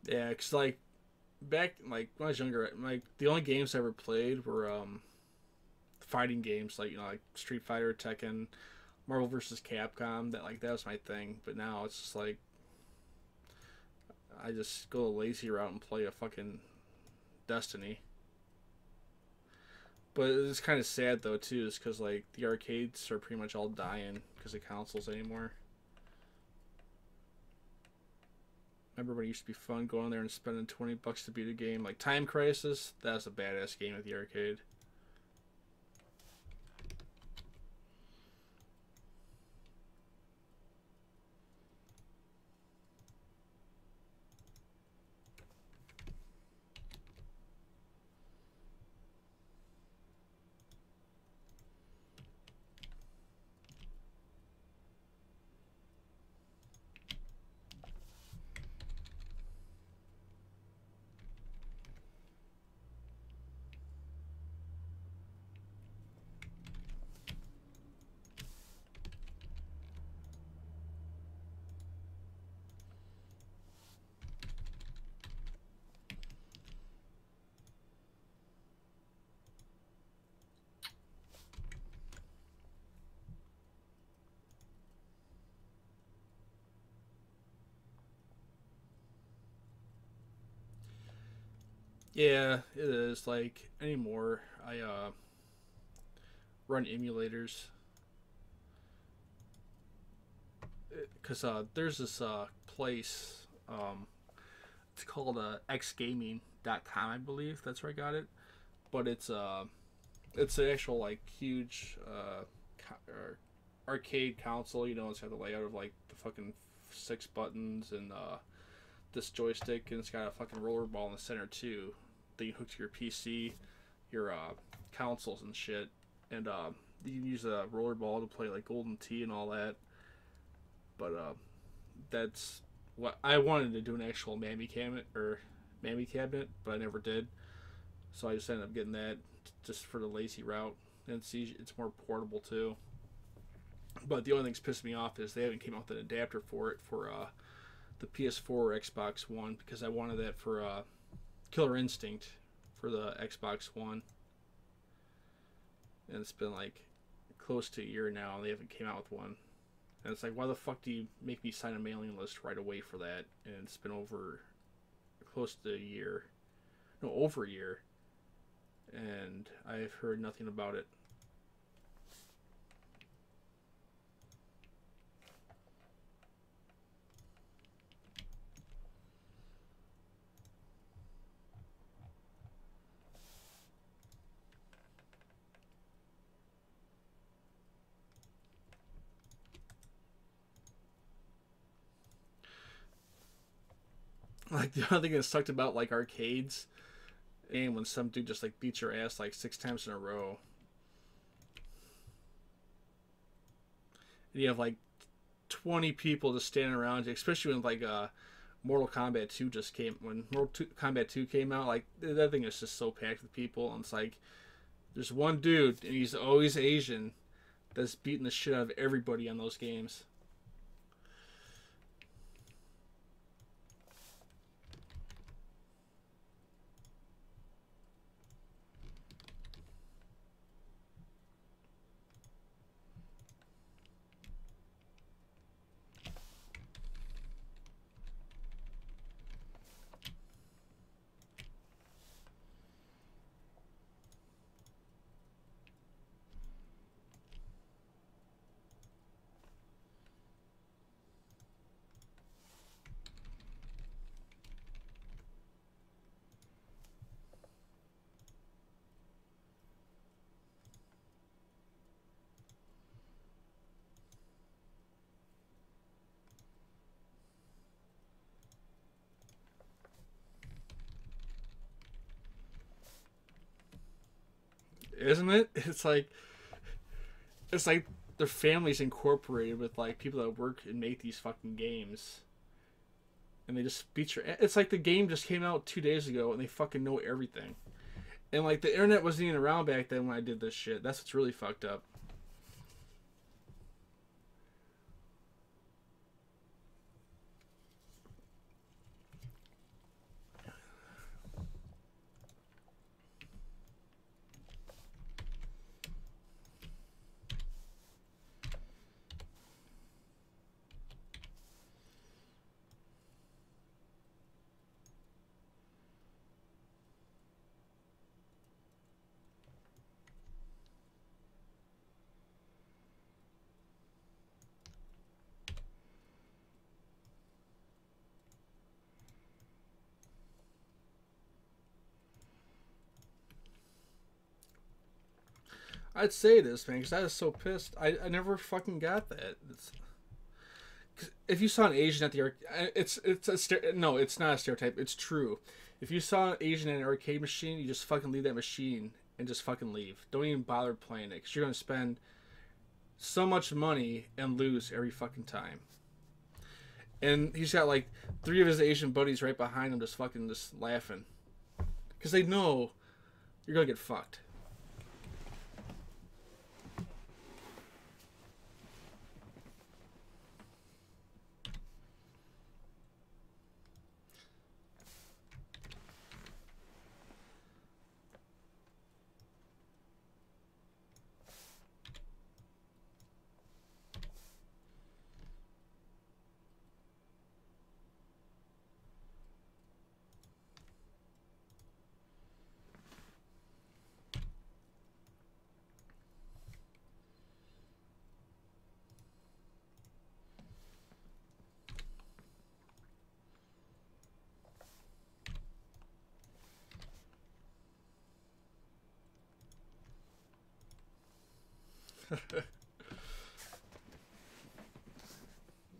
Yeah, cause like back like when I was younger, like the only games I ever played were fighting games like like Street Fighter, Tekken, Marvel vs. Capcom. That was my thing. But now it's just like I just go the lazy route and play a fucking Destiny. But it's kind of sad though too, is because like the arcades are pretty much all dying because of consoles anymore. Remember when it used to be fun going there and spending $20 to beat a game like Time Crisis? That's a badass game at the arcade. Yeah, it is. Like anymore, I run emulators because there's this place. It's called xgaming.com, I believe. That's where I got it. But it's an actual like huge arcade console. You know, it's got the layout of like the fucking six buttons and this joystick, and it's got a fucking roller ball in the center too. That you hook to your PC, your consoles and shit, and you can use a roller ball to play like Golden Tee and all that. But that's what I wanted to do an actual mammy cabinet, but I never did. So I just ended up getting that just for the lazy route. And it's more portable too. But the only thing that's pissed me off is they haven't came out with an adapter for it for the PS4 or Xbox One, because I wanted that for Killer Instinct for the Xbox One. And it's been like close to a year now, and they haven't came out with one. And it's like, why the fuck do you make me sign a mailing list right away for that? And it's been over close to a year. No, over a year. And I've heard nothing about it. Like, the other thing that sucked about like arcades, and when some dude just like beats your ass like 6 times in a row, and you have like 20 people just standing around you, especially when like Mortal Kombat 2 just came, when Kombat 2 came out, like that thing is just so packed with people, and it's like there's one dude and he's always Asian that's beating the shit out of everybody on those games. Isn't it? It's like their family's incorporated with like people that work and make these fucking games, and they just beat your. It's like the game just came out 2 days ago, and they fucking know everything. And like the internet wasn't even around back then when I did this shit. That's what's really fucked up. I'd say this, man, because I was so pissed. I never fucking got that. If you saw an Asian at the no, it's not a stereotype. It's true. If you saw an Asian at an arcade machine, you just fucking leave that machine and just fucking leave. Don't even bother playing it, because you're gonna spend so much money and lose every fucking time. And he's got like 3 of his Asian buddies right behind him, just laughing, because they know you're gonna get fucked.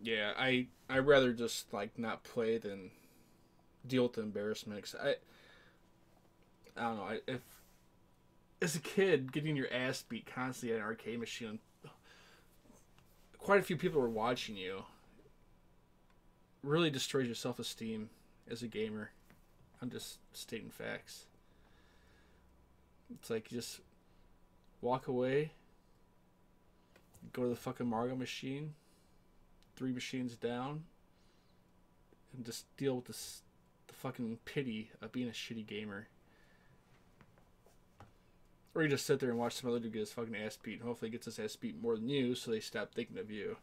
Yeah, I rather just like not play than deal with the embarrassment. 'Cause I don't know. If as a kid getting your ass beat constantly at an arcade machine, quite a few people were watching you. really destroys your self-esteem as a gamer. I'm just stating facts. It's like you just walk away, go to the fucking Mario machine, 3 machines down, and just deal with the fucking pity of being a shitty gamer. Or you just sit there and watch some other dude get his fucking ass beat, and hopefully he gets his ass beat more than you, so they stop thinking of you.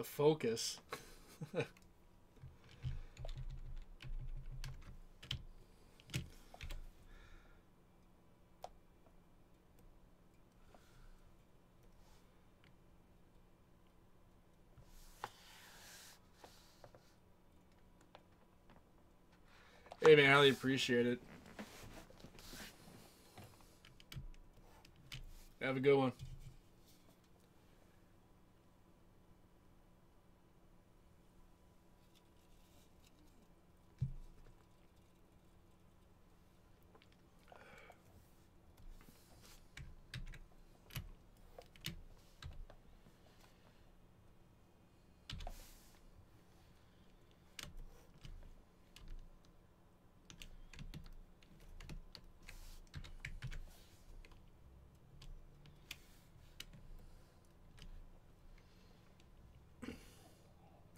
The focus. Hey man, I really appreciate it. Have a good one.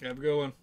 Have a good one.